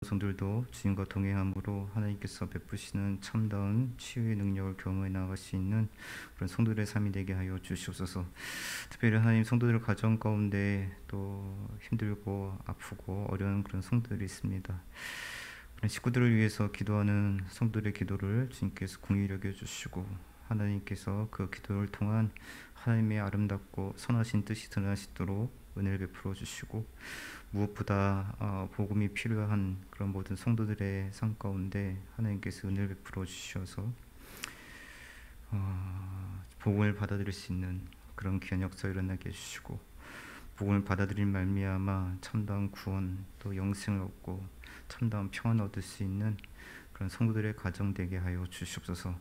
성들도 주님과 동행함으로 하나님께서 베푸시는 참다운 치유의 능력을 경험해 나아갈 수 있는 그런 성도들의 삶이 되게 하여 주시옵소서. 특별히 하나님 성도들 가정 가운데 또 힘들고 아프고 어려운 그런 성도들이 있습니다. 그런 식구들을 위해서 기도하는 성도들의 기도를 주님께서 긍휼히 여겨주시고 하나님께서 그 기도를 통한 하나님의 아름답고 선하신 뜻이 드러나시도록 은혜를 베풀어 주시고, 무엇보다 복음이 필요한 그런 모든 성도들의 삶 가운데 하나님께서 은혜를 베풀어 주셔서 복음을 받아들일 수 있는 그런 귀한 역사 일어나게 해주시고, 복음을 받아들일 말미암아 참다운 구원 또 영생을 얻고 참다운 평안을 얻을 수 있는 그런 성도들의 가정 되게 하여 주시옵소서.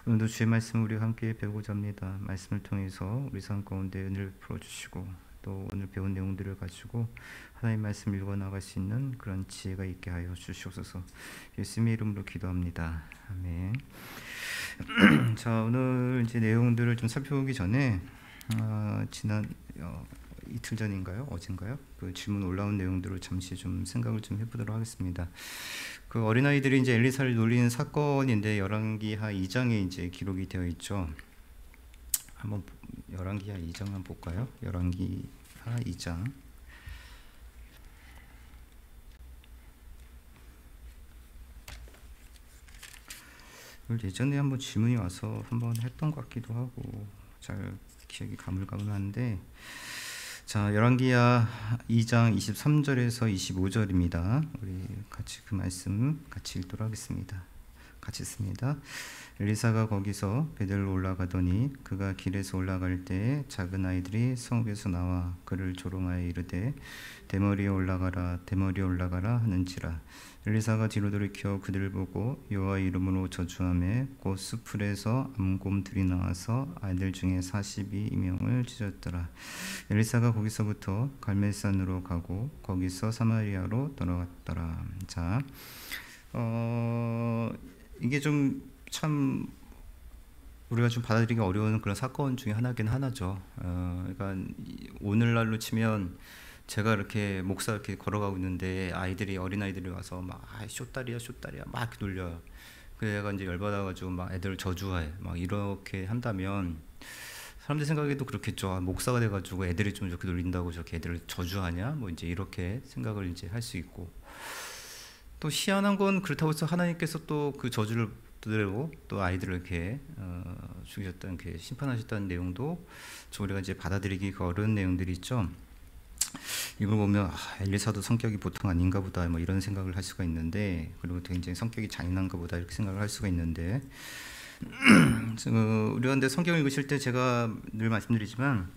오늘도 주의 말씀을 우리가 함께 배우고자 합니다. 말씀을 통해서 우리 삶 가운데 은혜를 베풀어 주시고, 또 오늘 배운 내용들을 가지고 하나님의 말씀 읽어 나갈 수 있는 그런 지혜가 있게 하여 주시옵소서. 예수님의 이름으로 기도합니다. 아멘. 자, 오늘 이제 내용들을 좀 살펴보기 전에 지난 이틀 전인가요? 어젠가요? 그 질문 올라온 내용들을 잠시 좀 생각을 좀 해보도록 하겠습니다. 그 어린아이들이 이제 엘리사를 놀리는 사건인데 열왕기하 2장에 이제 기록이 되어 있죠. 한번 열왕기하 2장 한번 볼까요? 열왕기하 2장. 예전에 한번 질문이 와서 한번 했던 것 같기도 하고 잘 기억이 가물가물한데, 자, 열왕기하 2장 23절에서 25절입니다. 우리 같이 그 말씀 같이 읽도록 하겠습니다. 같이 씁니다. 엘리사가 거기서 베델로 올라가더니 그가 길에서 올라갈 때 작은 아이들이 성읍에서 나와 그를 조롱하여 이르되 대머리에 올라가라 대머리에 올라가라 하는지라. 엘리사가 뒤로 돌이켜 그들을 보고 여호와의 이름으로 저주하며 곧 수풀에서 암곰들이 나와서 아이들 중에 42명을 찢었더라. 엘리사가 거기서부터 갈멜산으로 가고 거기서 사마리아로 돌아갔더라. 자, 이게 좀 참 우리가 좀 받아들이기 어려운 그런 사건 중에 하나긴 하나죠. 그러니까 오늘날로 치면 제가 이렇게 목사 이렇게 걸어가고 있는데 아이들이 어린 아이들이 와서 막 쇼다리야 막 이렇게 놀려요. 그래서 내가 이제 열받아가지고 막 애들 저주해 막 이렇게 한다면 사람들 생각에도 그렇겠죠. 목사가 돼가지고 애들이 좀 이렇게 놀린다고 저렇게 애들을 저주하냐? 뭐 이제 이렇게 생각을 이제 할 수 있고, 또 희한한 건 그렇다고 해서 하나님께서 또 그 저주를 들고 또 아이들을 이렇게 죽이셨다는, 이렇게 심판하셨다는 내용도 좀 우리가 이제 받아들이기 어려운 내용들이 있죠. 이걸 보면 엘리사도 성격이 보통 아닌가 보다 뭐 이런 생각을 할 수가 있는데, 그리고 굉장히 성격이 잔인한가 보다 이렇게 생각을 할 수가 있는데, 우리가 근데 성경을 읽으실 때 제가 늘 말씀드리지만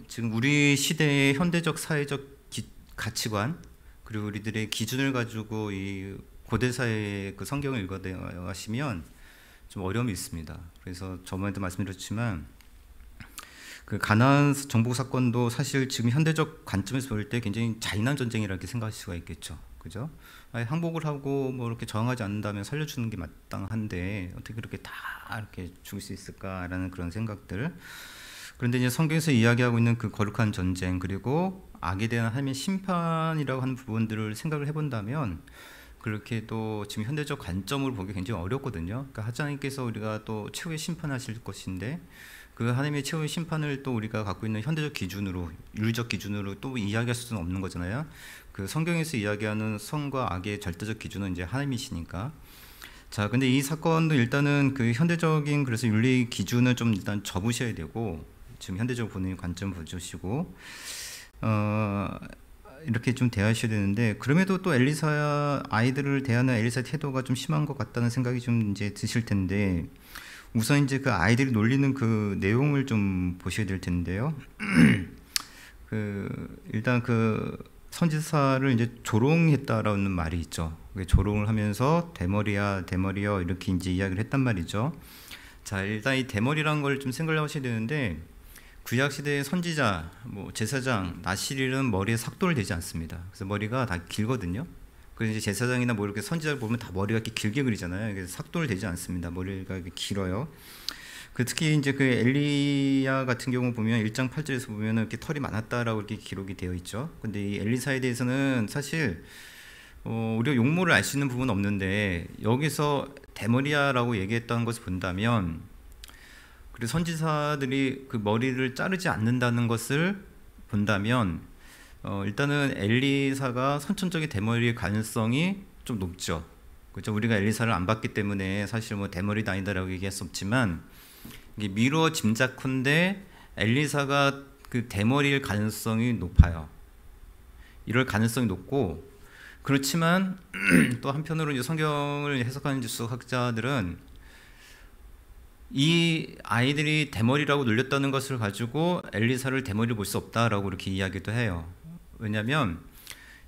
지금 우리 시대의 현대적 사회적 가치관 그리고 우리들의 기준을 가지고 이 고대 사회의 그 성경을 읽어가시면 좀 어려움이 있습니다. 그래서 저번에도 말씀드렸지만 그 가나안 정복 사건도 사실 지금 현대적 관점에서 볼 때 굉장히 잔인한 전쟁이라고 생각할 수가 있겠죠. 그죠? 항복을 하고 뭐 이렇게 저항하지 않는다면 살려주는 게 마땅한데 어떻게 그렇게 다 이렇게 죽을 수 있을까라는 그런 생각들. 그런데 이제 성경에서 이야기하고 있는 그 거룩한 전쟁 그리고 악에 대한 하나님의 심판이라고 하는 부분들을 생각을 해본다면 그렇게 또 지금 현대적 관점으로 보기 굉장히 어렵거든요. 그러니까 하나님께서 우리가 또 최후의 심판하실 것인데 그 하나님의 최후의 심판을 또 우리가 갖고 있는 현대적 기준으로, 윤리적 기준으로 또 이야기할 수는 없는 거잖아요. 그 성경에서 이야기하는 선과 악의 절대적 기준은 이제 하나님이시니까. 자, 근데 이 사건도 일단은 그 현대적인 그래서 윤리 기준을 좀 일단 접으셔야 되고, 지금 현대적으로 보는 관점 보시고 이렇게 좀 대하셔야 되는데, 그럼에도 또 엘리사 아이들을 대하는 엘리사의 태도가 좀 심한 것 같다는 생각이 좀 이제 드실 텐데, 우선 이제 그 아이들이 놀리는 그 내용을 좀 보셔야 될 텐데요. 일단 그 선지사를 이제 조롱했다라는 말이 있죠. 조롱을 하면서 대머리야 대머리여 이렇게 이제 이야기를 했단 말이죠. 자, 일단 이 대머리라는 걸 좀 생각을 하셔야 되는데, 구약 시대의 선지자, 뭐 제사장, 나실일은 머리에 삭도를 대지 않습니다. 그래서 머리가 다 길거든요. 그래서 이제 제사장이나 뭐 이렇게 선지자를 보면 다 머리가 이렇게 길게 그리잖아요. 그래서 삭도를 대지 않습니다. 머리가 이렇게 길어요. 그 특히 이제 그 엘리야 같은 경우 보면 1장 8절에서 보면은 이렇게 털이 많았다라고 이렇게 기록이 되어 있죠. 근데 이 엘리사에 대해서는 사실 우리가 용모를 알 수 있는 부분은 없는데, 여기서 데머리아라고 얘기했던 것을 본다면, 그리고 선지자들이 그 머리를 자르지 않는다는 것을 본다면, 일단은 엘리사가 선천적인 대머리의 가능성이 좀 높죠. 그렇죠? 우리가 엘리사를 안 봤기 때문에 사실 뭐 대머리도 아니다라고 얘기할 수 없지만, 이게 미루어 짐작컨대 엘리사가 그 대머리일 가능성이 높아요. 이럴 가능성이 높고, 그렇지만 또 한편으로 이제 성경을 해석하는 주석학자들은 이 아이들이 대머리라고 놀렸다는 것을 가지고 엘리사를 대머리로 볼 수 없다라고 이렇게 이야기도 해요. 왜냐하면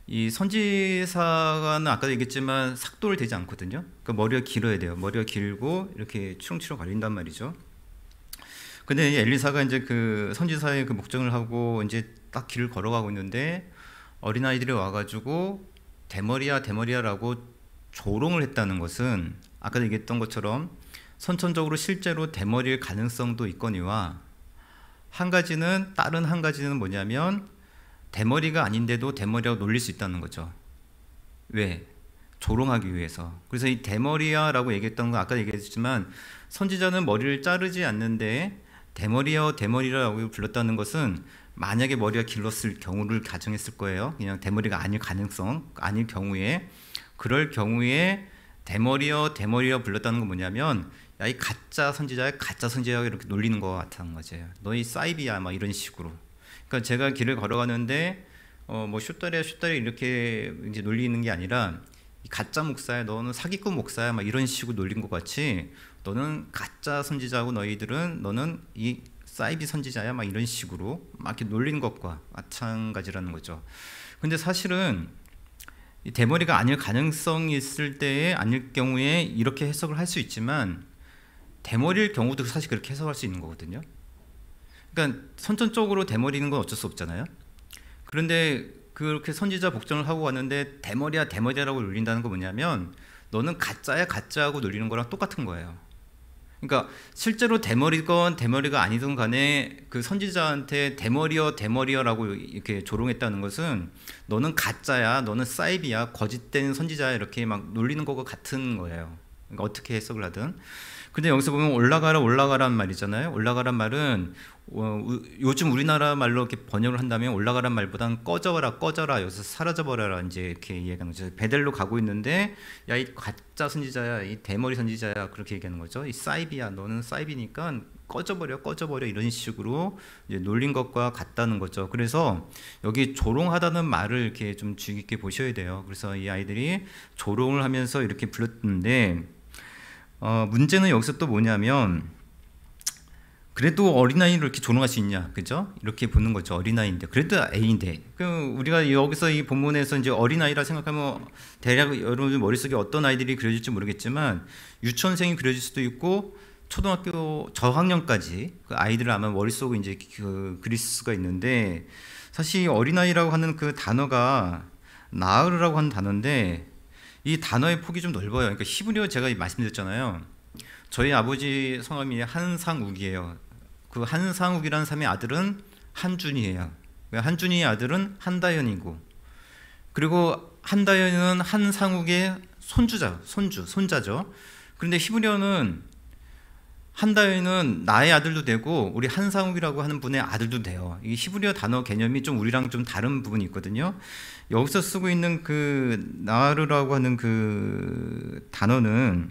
이 선지사는 아까도 얘기했지만 삭도를 되지 않거든요. 그러니까 머리가 길어야 돼요. 머리가 길고 이렇게 추렁추렁 걸린단 말이죠. 근데 엘리사가 이제 그 선지사의 그 목정을 하고 이제 딱 길을 걸어가고 있는데, 어린아이들이 와가지고 대머리야 대머리야라고 조롱을 했다는 것은 아까 얘기했던 것처럼 선천적으로 실제로 대머리일 가능성도 있거니와, 다른 한 가지는 뭐냐면 대머리가 아닌데도 대머리라고 놀릴 수 있다는 거죠. 왜? 조롱하기 위해서. 그래서 이 대머리야라고 얘기했던 건 아까 얘기했지만, 선지자는 머리를 자르지 않는데 대머리야 대머리라고 불렀다는 것은 만약에 머리가 길었을 경우를 가정했을 거예요. 그냥 대머리가 아닐 경우에, 그럴 경우에 대머리야 불렀다는 건 뭐냐면, 야, 이 가짜 선지자야 이렇게 놀리는 것 같다는 거죠. 너희 사이비야 막 이런 식으로. 그러니까 제가 길을 걸어가는데 뭐 슛다리야 이렇게 이제 놀리는 게 아니라, 이 가짜 목사야, 너는 사기꾼 목사야 막 이런 식으로 놀린 것 같이, 너는 가짜 선지자고 너는 이 사이비 선지자야 막 이런 식으로 막 이렇게 놀린 것과 마찬가지라는 거죠. 근데 사실은 이 대머리가 아닐 가능성이 있을 때에, 아닐 경우에 이렇게 해석을 할 수 있지만, 대머리일 경우도 사실 그렇게 해석할 수 있는 거거든요. 그러니까 선천적으로 대머리는 건 어쩔 수 없잖아요. 그런데 그렇게 선지자 복종을 하고 왔는데 대머리야라고 놀린다는 건 뭐냐면, 너는 가짜하고 놀리는 거랑 똑같은 거예요. 그러니까 실제로 대머리건 대머리가 아니든 간에 그 선지자한테 대머리야라고 이렇게 조롱했다는 것은, 너는 가짜야, 너는 사이비야, 거짓된 선지자야 이렇게 막 놀리는 것과 같은 거예요. 그러니까 어떻게 해석을 하든. 근데 여기서 보면 올라가란 말이잖아요. 올라가란 말은 요즘 우리나라 말로 이렇게 번역을 한다면, 올라가란 말보다는 꺼져라 여기서 사라져버려라 이제 이렇게 얘기하는 거죠. 베델로 가고 있는데, 야, 이 가짜 선지자야, 이 대머리 선지자야, 그렇게 얘기하는 거죠. 이 사이비야, 너는 사이비니까 꺼져버려 이런 식으로 이제 놀린 것과 같다는 거죠. 그래서 여기 조롱하다는 말을 이렇게 좀 주의 깊게 보셔야 돼요. 그래서 이 아이들이 조롱을 하면서 이렇게 불렀는데, 문제는 여기서 또 뭐냐면, 그래도 어린아이를 이렇게 조롱할 수 있냐, 그죠? 이렇게 보는 거죠. 어린아이인데, 그래도 A인데. 우리가 여기서 이 본문에서 이제 어린아이라 생각하면 대략 여러분 머릿속에 어떤 아이들이 그려질지 모르겠지만, 유치원생이 그려질 수도 있고 초등학교 저학년까지 그 아이들을 아마 머릿속에 이제 그릴 수가 있는데, 사실 어린아이라고 하는 그 단어가 나으르라고 하는 단어인데, 이 단어의 폭이 좀 넓어요. 그러니까 히브리어, 제가 말씀드렸잖아요. 저희 아버지 성함이 한상욱이에요. 그 한상욱이라는 사람의 아들은 한준이에요. 한준이의 아들은 한다연이고, 그리고 한다연은 한상욱의 손자죠. 그런데 히브리어는 한다연은 나의 아들도 되고 우리 한상욱이라고 하는 분의 아들도 돼요. 이 히브리어 단어 개념이 좀 우리랑 좀 다른 부분이 있거든요. 여기서 쓰고 있는 그 나으르라고 하는 그 단어는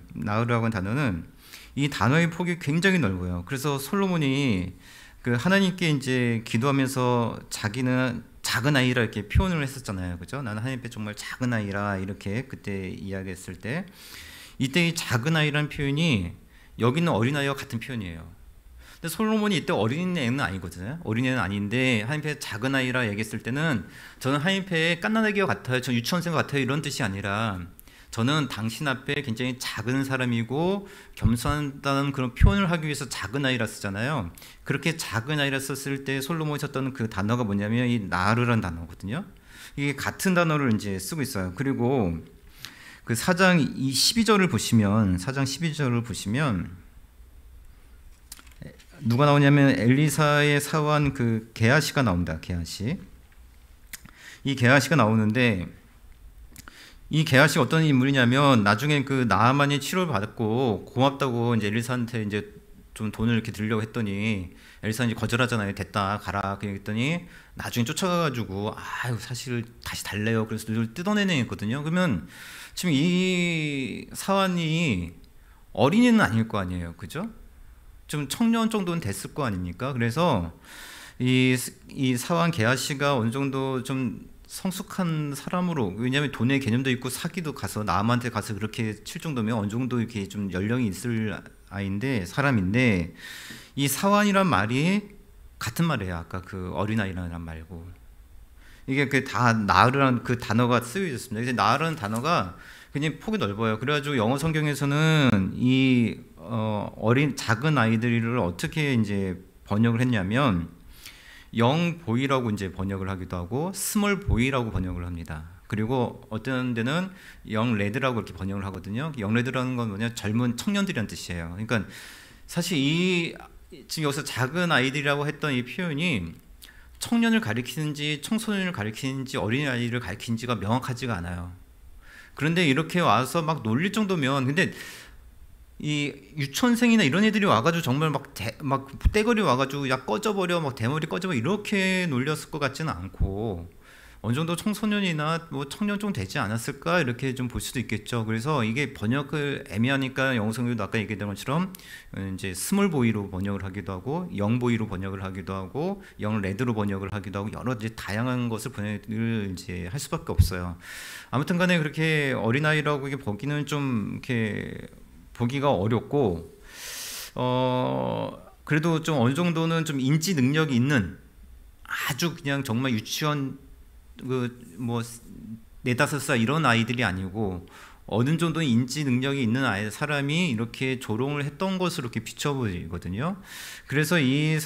이 단어의 폭이 굉장히 넓어요. 그래서 솔로몬이 그 하나님께 이제 기도하면서 자기는 작은 아이라 이렇게 표현을 했었잖아요. 그죠? 나는 하나님 앞에 정말 작은 아이라, 이렇게 그때 이야기했을 때, 이때 이 작은 아이라는 표현이 여기는 어린아이와 같은 표현이에요. 근데 솔로몬이 이때 어린애는 아니거든요. 어린애는 아닌데 하나님 앞에 작은 아이라 얘기했을 때는, 저는 하나님 앞에 갓난아기와 같아요, 저 유치원생과 같아요, 이런 뜻이 아니라, 저는 당신 앞에 굉장히 작은 사람이고 겸손하다는 그런 표현을 하기 위해서 작은 아이라 쓰잖아요. 그렇게 작은 아이라 썼을 때 솔로몬이 썼던 그 단어가 뭐냐면 이 나르라는 단어거든요. 이게 같은 단어를 이제 쓰고 있어요. 그리고 그 4장 12절을 보시면 누가 나오냐면 엘리사의 사원 그 게하시가 나옵니다. 게하시. 이 게하시가 나오는데 이 게하시가 어떤 인물이냐면 나중에 그 나아만이 치료를 받았고 고맙다고 이제 엘리사한테 이제 좀 돈을 이렇게 드리려고 했더니 엘리사는 이제 거절하잖아요. 됐다 가라 그랬더니 나중에 쫓아가가지고 아유 사실 다시 달래요. 그래서 눈을 뜯어내냈거든요. 그러면 지금 이 사환이 어린이는 아닐 거 아니에요, 그죠? 좀 청년 정도는 됐을 거 아닙니까? 그래서 이 사환 게하시가 어느 정도 좀 성숙한 사람으로, 왜냐하면 돈의 개념도 있고 사기도 가서 남한테 가서 그렇게 칠 정도면 어느 정도 이렇게 좀 연령이 있을 아이인데 사람인데 이 사환이란 말이 같은 말이에요. 아까 그 어린아이라는 말고 이게 그 다 나으라는 그 단어가 쓰여 있었습니다. 근데 나으라는 단어가 굉장히 폭이 넓어요. 그래가지고 영어 성경에서는 이 어린 작은 아이들을 어떻게 이제 번역을 했냐면 영 보이라고 이제 번역을 하기도 하고 스몰 보이라고 번역을 합니다. 그리고 어떤 데는 영 레드라고 이렇게 번역을 하거든요. 영 레드라는 건 뭐냐, 젊은 청년들이란 뜻이에요. 그러니까 사실 이 지금 여기서 작은 아이들이라고 했던 이 표현이 청년을 가리키는지 청소년을 가리키는지 어린아이를 가리키는지가 명확하지가 않아요. 그런데 이렇게 와서 막 놀릴 정도면, 근데 이 유치원생이나 이런 애들이 와가지고 정말 막 떼거리 와가지고 야 꺼져버려, 막 대머리 꺼져버려 이렇게 놀렸을 것 같지는 않고 어느 정도 청소년이나 뭐 청년 좀 되지 않았을까 이렇게 좀 볼 수도 있겠죠. 그래서 이게 번역을 애매하니까 영어 성경도 아까 얘기했던 것처럼 이제 스몰 보이로 번역을 하기도 하고 영 보이로 번역을 하기도 하고 영 레드로 번역을 하기도 하고 여러 이제 다양한 것을 번역을 이제 할 수밖에 없어요. 아무튼간에 그렇게 어린아이라고 이게 보기는 좀 이렇게 보기가 어렵고 그래도 좀 어느 정도는 좀 인지 능력이 있는 아주 그냥 정말 유치원 뭐 4-5살 이런 아이들이 아니고 어느 정도 인지 능력이 있는 사람이 이렇게 조롱을 했던 것으로 이렇게 비춰보이거든요. 그래서 이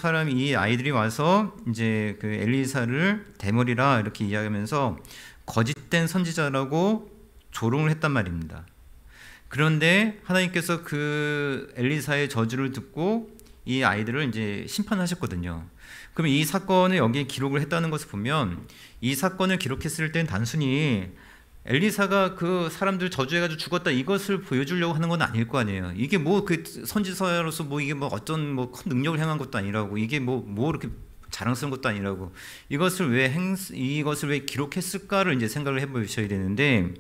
아이들이 와서 이제 그 엘리사를 대머리라 이렇게 이야기하면서 거짓된 선지자라고 조롱을 했단 말입니다. 그런데 하나님께서 그 엘리사의 저주를 듣고 이 아이들을 이제 심판하셨거든요. 그럼 이 사건을 여기에 기록을 했다는 것을 보면 이 사건을 기록했을 땐 단순히 엘리사가 그 사람들 저주해가지고 죽었다 이것을 보여주려고 하는 건 아닐 거 아니에요. 이게 뭐 그 선지자로서 뭐 이게 뭐 어떤 뭐 큰 능력을 행한 것도 아니라고, 이게 뭐 이렇게 자랑스러운 것도 아니라고, 이것을 왜 기록했을까를 이제 생각을 해보셔야 되는데,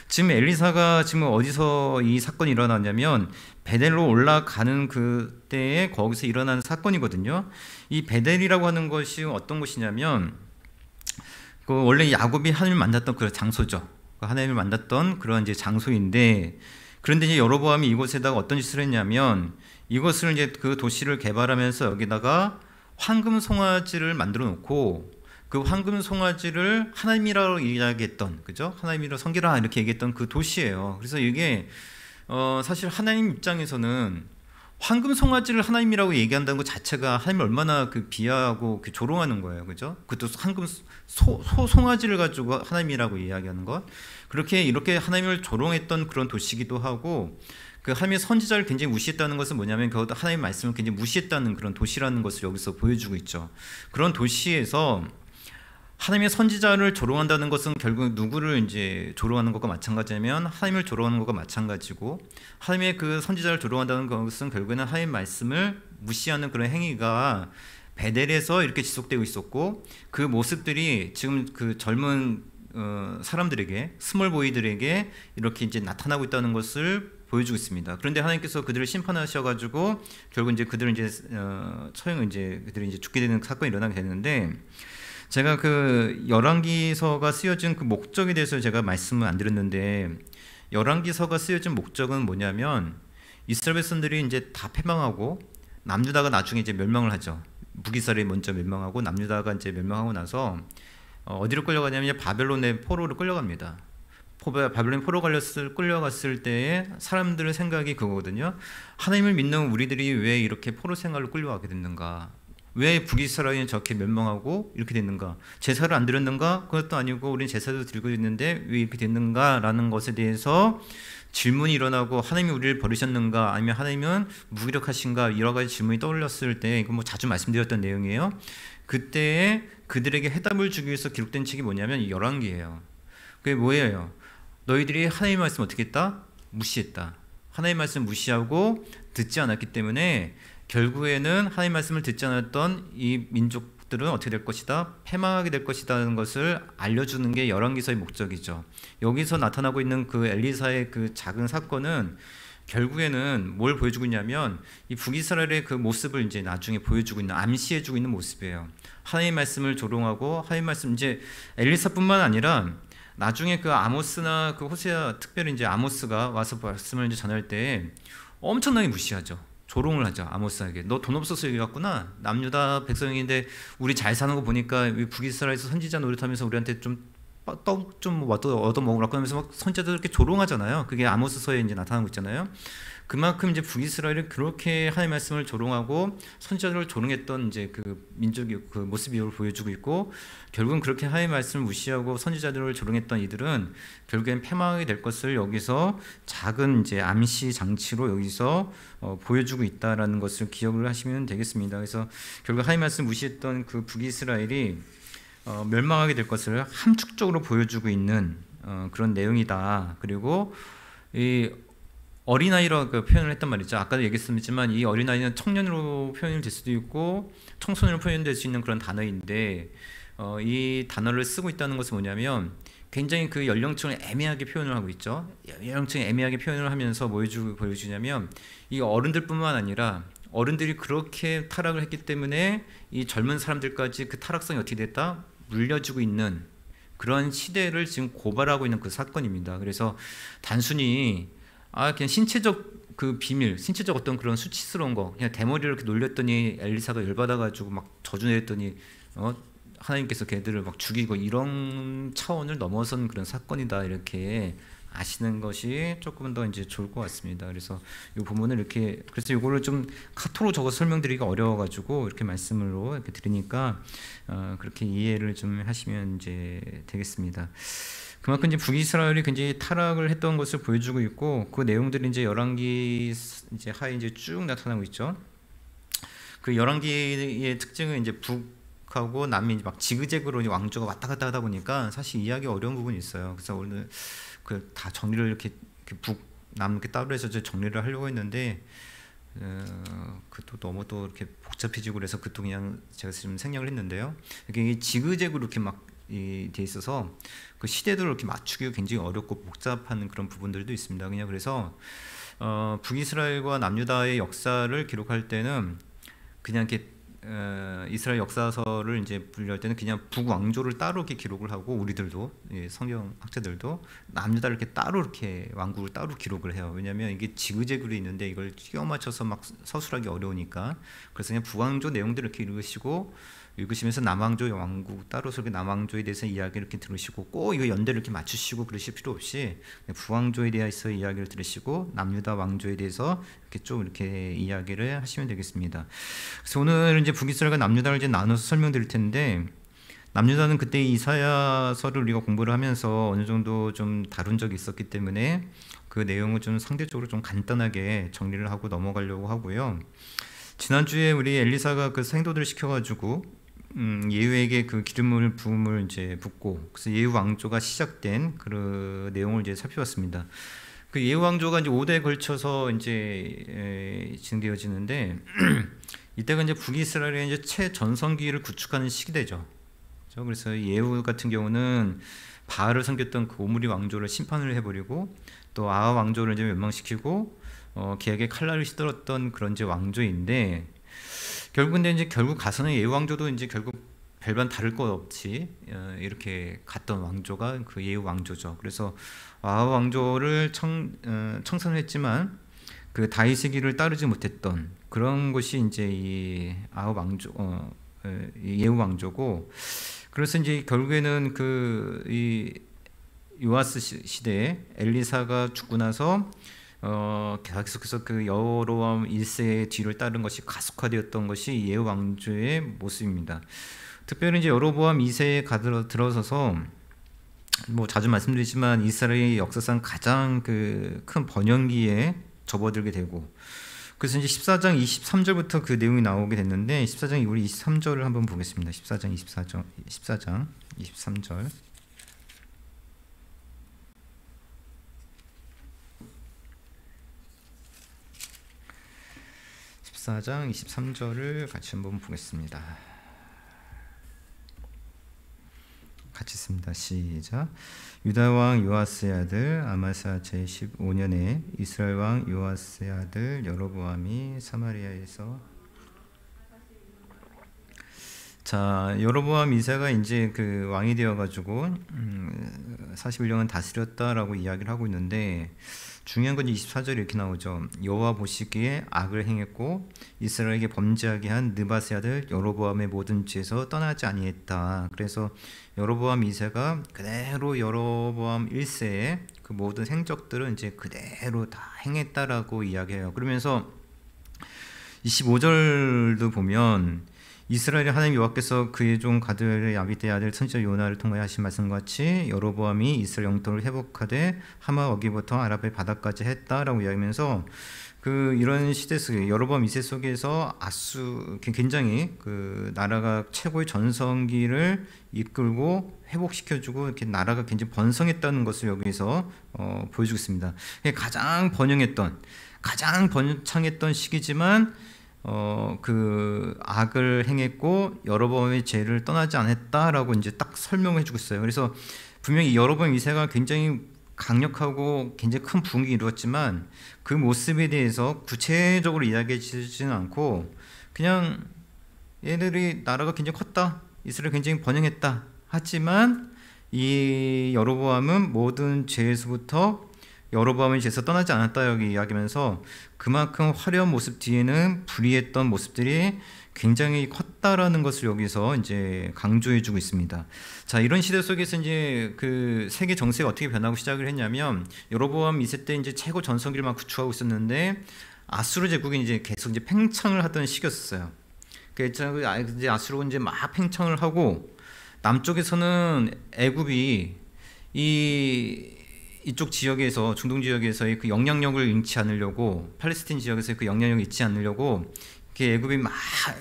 지금 엘리사가 지금 어디서 이 사건이 일어났냐면 베델로 올라가는 그때에 거기서 일어나는 사건이거든요. 이 베델이라고 하는 것이 어떤 곳이냐면 그 원래 야곱이 하나님을 만났던 그 장소죠. 하나님을 만났던 그런 이제 장소인데, 그런데 이제 여로보암이 이곳에다가 어떤 짓을 했냐면 이것을 이제 그 도시를 개발하면서 여기다가 황금 송아지를 만들어 놓고 그 황금 송아지를 하나님이라고 이야기했던, 그죠? 하나님이라고 섬기라 이렇게 얘기했던 그 도시예요. 그래서 이게 사실 하나님 입장에서는 황금 송아지를 하나님이라고 얘기한다는 것 자체가 하나님을 얼마나 그 비하하고 그 조롱하는 거예요, 그죠? 그것도 황금 송아지를 가지고 하나님이라고 이야기하는 것, 이렇게 하나님을 조롱했던 그런 도시기도 하고, 그 하나님의 선지자를 굉장히 무시했다는 것은 뭐냐면 그것도 하나님의 말씀을 굉장히 무시했다는 그런 도시라는 것을 여기서 보여주고 있죠. 그런 도시에서 하나님의 선지자를 조롱한다는 것은 결국 누구를 이제 조롱하는 것과 마찬가지냐면 하나님을 조롱하는 것과 마찬가지고, 하나님의 그 선지자를 조롱한다는 것은 결국에는 하나님의 말씀을 무시하는 그런 행위가 베델에서 이렇게 지속되고 있었고, 그 모습들이 지금 그 젊은 사람들에게, 스몰 보이들에게 이렇게 이제 나타나고 있다는 것을 보여주고 있습니다. 그런데 하나님께서 그들을 심판하셔가지고 결국 이제 그들은 이제 그들이 이제 죽게 되는 사건이 일어나게 되는데, 제가 그 열왕기서가 쓰여진 그 목적에 대해서 제가 말씀을 안 드렸는데, 열왕기서가 쓰여진 목적은 뭐냐면 이스라엘 백성들이 이제 다 패망하고 남유다가 나중에 이제 멸망을 하죠. 북이스라엘이 먼저 멸망하고 남유다가 이제 멸망하고 나서 어디로 끌려가냐면 바벨론의 포로로 끌려갑니다. 바벨론 포로 끌려갔을 때에 사람들의 생각이 그거거든요. 하나님을 믿는 우리들이 왜 이렇게 포로 생활로 끌려가게 됐는가? 왜 북이스라엘은 저렇게 멸망하고 이렇게 됐는가? 제사를 안 드렸는가? 그것도 아니고 우리는 제사도 드리고 있는데 왜 이렇게 됐는가라는 것에 대해서 질문이 일어나고, 하나님이 우리를 버리셨는가, 아니면 하나님은 무기력하신가, 여러 가지 질문이 떠올렸을 때, 이거 뭐 자주 말씀드렸던 내용이에요. 그때에 그들에게 해답을 주기 위해서 기록된 책이 뭐냐면 열왕기예요. 그게 뭐예요? 너희들이 하나님의 말씀 어떻게 했다? 무시했다. 하나님의 말씀 무시하고 듣지 않았기 때문에 결국에는 하나님의 말씀을 듣지 않았던 이 민족들은 어떻게 될 것이다? 패망하게 될 것이라는 것을 알려주는 게 열왕기서의 목적이죠. 여기서 나타나고 있는 그 엘리사의 그 작은 사건은 결국에는 뭘 보여주고 있냐면 이 북이스라엘의 그 모습을 이제 나중에 보여주고 있는, 암시해주고 있는 모습이에요. 하나님의 말씀을 조롱하고, 하나님의 말씀, 이제 엘리사뿐만 아니라 나중에 그 아모스나 그 호세아, 특별히 이제 아모스가 와서 말씀을 이제 전할 때 엄청나게 무시하죠. 조롱을 하죠. 아모스에게. 너 돈 없어서 여기 갔구나. 남유다 백성인데 우리 잘 사는 거 보니까 북이스라엘에서 선지자 노릇하면서 우리한테 떡 좀 얻어 먹으라고 하면서 막 선지자들 이렇게 조롱하잖아요. 그게 아모스서에 이제 나타나고 있잖아요. 그만큼 이제 북이스라엘이 그렇게 하나님의 말씀을 조롱하고 선지자들을 조롱했던 이제 그 민족의 그 모습을 보여주고 있고, 결국은 그렇게 하나님의 말씀을 무시하고 선지자들을 조롱했던 이들은 결국엔 패망하게 될 것을 여기서 작은 이제 암시 장치로 여기서 보여주고 있다라는 것을 기억을 하시면 되겠습니다. 그래서 결국 하나님의 말씀 무시했던 그 북이스라엘이 멸망하게 될 것을 함축적으로 보여주고 있는 그런 내용이다. 그리고 이 어린아이라고 표현을 했단 말이죠. 아까도 얘기했지만 이 어린아이는 청년으로 표현이 될 수도 있고 청소년으로 표현될 수 있는 그런 단어인데, 이 단어를 쓰고 있다는 것은 뭐냐면 굉장히 그 연령층을 애매하게 표현을 하고 있죠. 연령층을 애매하게 표현을 하면서 보여주냐면 이 어른들뿐만 아니라 어른들이 그렇게 타락을 했기 때문에 이 젊은 사람들까지 그 타락성이 어떻게 됐다? 물려주고 있는 그런 시대를 지금 고발하고 있는 그 사건입니다. 그래서 단순히 그냥 신체적 그 비밀, 신체적 어떤 그런 수치스러운 거, 그냥 대머리를 이렇게 놀렸더니 엘리사가 열받아가지고 막 저주 내렸더니 하나님께서 걔들을 막 죽이고, 이런 차원을 넘어선 그런 사건이다, 이렇게 아시는 것이 조금 더 이제 좋을 것 같습니다. 그래서 이 부분을 이렇게, 그래서 이거를 좀 카톡으로 적어 설명드리기가 어려워가지고 이렇게 말씀으로 이렇게 드리니까 그렇게 이해를 좀 하시면 이제 되겠습니다. 그만큼 이제 북이스라엘이 굉장히 타락을 했던 것을 보여주고 있고, 그 내용들이 이제 열왕기 이제 하에 이제 쭉 나타나고 있죠. 그 열왕기의 특징은 이제 북하고 남이 막 지그재그로 왕조가 왔다 갔다 하다 보니까 사실 이해하기 어려운 부분이 있어요. 그래서 오늘 그 다 정리를 이렇게 북남 이렇게 따로 해서 정리를 하려고 했는데 그것도 너무 또 이렇게 복잡해지고 그래서 그것도 그냥 제가 지금 생략을 했는데요. 이게 지그재그로 이렇게 막 돼 있어서 그 시대들을 이렇게 맞추기가 굉장히 어렵고 복잡한 그런 부분들도 있습니다. 그냥 그래서 북이스라엘과 남유다의 역사를 기록할 때는 그냥 이렇게 이스라엘 역사서를 이제 분류할 때는 그냥 북왕조를 따로 이렇게 기록을 하고, 우리들도 성경 학자들도 남유다를 이렇게 따로 이렇게 왕국을 따로 기록을 해요. 왜냐하면 이게 지그재그로 있는데 이걸 끼워 맞춰서 막 서술하기 어려우니까. 그래서 그냥 북왕조 내용들을 이렇게 읽으시면서 남왕조 왕국 따로서 남왕조에 대해서 이야기를 이렇게 들으시고, 꼭 이거 연대를 이렇게 맞추시고 그러실 필요 없이 북왕조에 대해서 이야기를 들으시고 남유다 왕조에 대해서 이렇게 좀 이렇게 이야기를 하시면 되겠습니다. 그래서 오늘 이제 북이스라엘과 남유다를 이제 나눠서 설명드릴 텐데, 남유다는 그때 이사야서를 우리가 공부를 하면서 어느 정도 좀 다룬 적이 있었기 때문에 그 내용을 좀 상대적으로 좀 간단하게 정리를 하고 넘어가려고 하고요. 지난주에 우리 엘리사가 그 생도들을 시켜가지고 예후에게 그 기름을 부음을 이제 붓고, 그래서 예후 왕조가 시작된 그 내용을 이제 살펴봤습니다. 그 예후 왕조가 이제 5대에 걸쳐서 이제 진행되어지는데 이때가 이제 북이스라엘의 이제 최전성기를 구축하는 시기대죠. 그래서 예후 같은 경우는 바알을 섬겼던 그 오므리 왕조를 심판을 해버리고, 또 아하 왕조를 이제 멸망시키고 계획에 칼날을 휘둘렀던 그런 이제 왕조인데, 결국 가서는 예후 왕조도 이제 결국 별반 다를 것 없이 이렇게 갔던 왕조가 그 예후 왕조죠. 그래서 아하 왕조를 청산을 했지만 그 다윗의 길을 따르지 못했던 그런 것이 이제 이 아하 왕조, 예후 왕조고, 그래서 이제 결국에는 그 이 요아스 시대에 엘리사가 죽고 나서 계속해서 그 여로보암 1세의 뒤를 따른 것이 가속화되었던 것이 예후 왕조의 모습입니다. 특별히 이제 여로보암 2세에 들어서서 뭐 자주 말씀드리지만 이스라엘의 역사상 가장 그 큰 번영기에 접어들게 되고, 그래서 이제 14장 23절부터 그 내용이 나오게 됐는데 14장 우리 23절을 한번 보겠습니다. 14장 23절. 14장 23절을 같이 한번 보겠습니다. 같이 씁니다. 시작. 유다 왕 요아스의 아들 아마스야 제15년에 이스라엘 왕 요아스의 아들 여로보암이 사마리아에서, 자, 여로보암 2세가 이제 그 왕이 되어 가지고 41년은 다스렸다라고 이야기를 하고 있는데, 중요한 건 24절에 이렇게 나오죠. 여호와 보시기에 악을 행했고 이스라엘에게 범죄하게 한 느밧의 아들 여로보암의 모든 죄에서 떠나지 아니했다. 그래서 여로보암 2세가 그대로 여로보암 1세의 그 모든 행적들은 이제 그대로 다 행했다라고 이야기해요. 그러면서 25절도 보면 이스라엘의 하나님 여호와께서 그의 종 가드의 야비떼의 아들 선지자 요나를 통하여 하신 말씀과 같이 여로보암이 이스라엘 영토를 회복하되 하마 어기부터 아랍의 바다까지 했다라고 이야기하면서 그 이런 시대 속에 여로보암 2세 속에서 굉장히 그 나라가 최고의 전성기를 이끌고 회복시켜주고 이렇게 나라가 굉장히 번성했다는 것을 여기서 보여주고 있습니다. 가장 번창했던 시기지만 그 악을 행했고 여로보암의 죄를 떠나지 않았다라고 이제 딱 설명해 주고 있어요. 그래서 분명히 여로보암 2세가 굉장히 강력하고 굉장히 큰 부흥이 이루었지만 그 모습에 대해서 구체적으로 이야기해 주지는 않고 그냥 얘들이 나라가 굉장히 컸다, 이스라엘 굉장히 번영했다 하지만 이 여로보암은 모든 죄에서부터 여로보암의 죄에서 떠나지 않았다 여기 이야기하면서 그만큼 화려한 모습 뒤에는 불의했던 모습들이 굉장히 컸다라는 것을 여기서 이제 강조해주고 있습니다. 자, 이런 시대 속에서 이제 그 세계 정세가 어떻게 변하고 시작을 했냐면 여로보암 2세 때 이제 최고 전성기를 막 구축하고 있었는데 아수르 제국이 이제 계속 이제 팽창을 하던 시기였어요. 그래서 이제 아수르가 이제 막 팽창을 하고 남쪽에서는 애굽이 이쪽 지역에서 중동 지역에서의 그 영향력을 잃지 않으려고, 팔레스틴 지역에서의 그 영향력을 잃지 않으려고 애굽이 막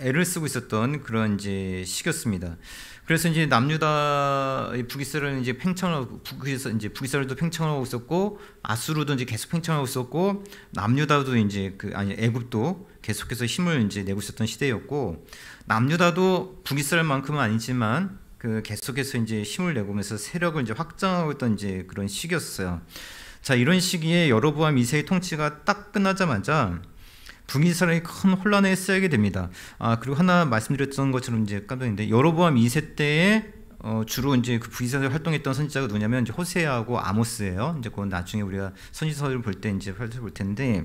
애를 쓰고 있었던 그런 이제 시기였습니다. 그래서 이제 남유다 북이스라엘은 이제 팽창하고 북이스라엘도 팽창하고 있었고 아수르도 이제 계속 팽창하고 있었고 남유다도 이제 애굽도 계속해서 힘을 이제 내고 있었던 시대였고 남유다도 북이스라엘만큼은 아니지만 그 계속해서 이제 힘을 내고면서 세력을 이제 확장하고 있던 이제 그런 시기였어요. 자, 이런 시기에 여로보암 2세의 통치가 딱 끝나자마자 북이스라엘이 큰 혼란에 쓰이게 됩니다. 그리고 하나 말씀드렸던 것처럼 이제 깜빡인데 여로보암 2세 때에 주로 이제 그 북이스라엘 활동했던 선지자가 누구냐면 이제 호세아하고 아모스예요. 이제 그건 나중에 우리가 선지서를 볼 때 이제 살펴볼 텐데,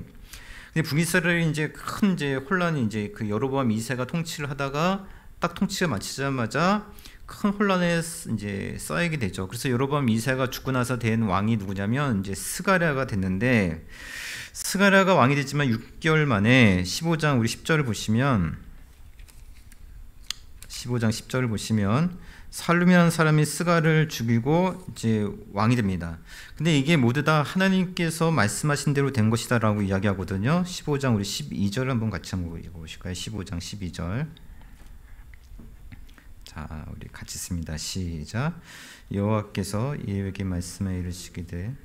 근데 북이스라엘이 이제 큰 이제 혼란이 이제 그 여로보암 2세가 통치를 하다가 딱 통치가 마치자마자 큰 혼란에 이제 쌓이게 되죠. 그래서 여로보암 2세가 죽고 나서 된 왕이 누구냐면 이제 스가랴가 됐는데, 스가랴가 왕이 됐지만 6개월 만에 15장 우리 10절을 보시면 15장 10절을 보시면 살룸이라는 사람이 스가를 죽이고 이제 왕이 됩니다. 근데 이게 모두 다 하나님께서 말씀하신 대로 된 것이다라고 이야기하거든요. 15장 우리 12절 한번 같이 한번 읽어보실까요? 15장 12절. 자, 우리 같이 씁니다. 시작. 여호와께서 예후에게 말씀하여 이르시기를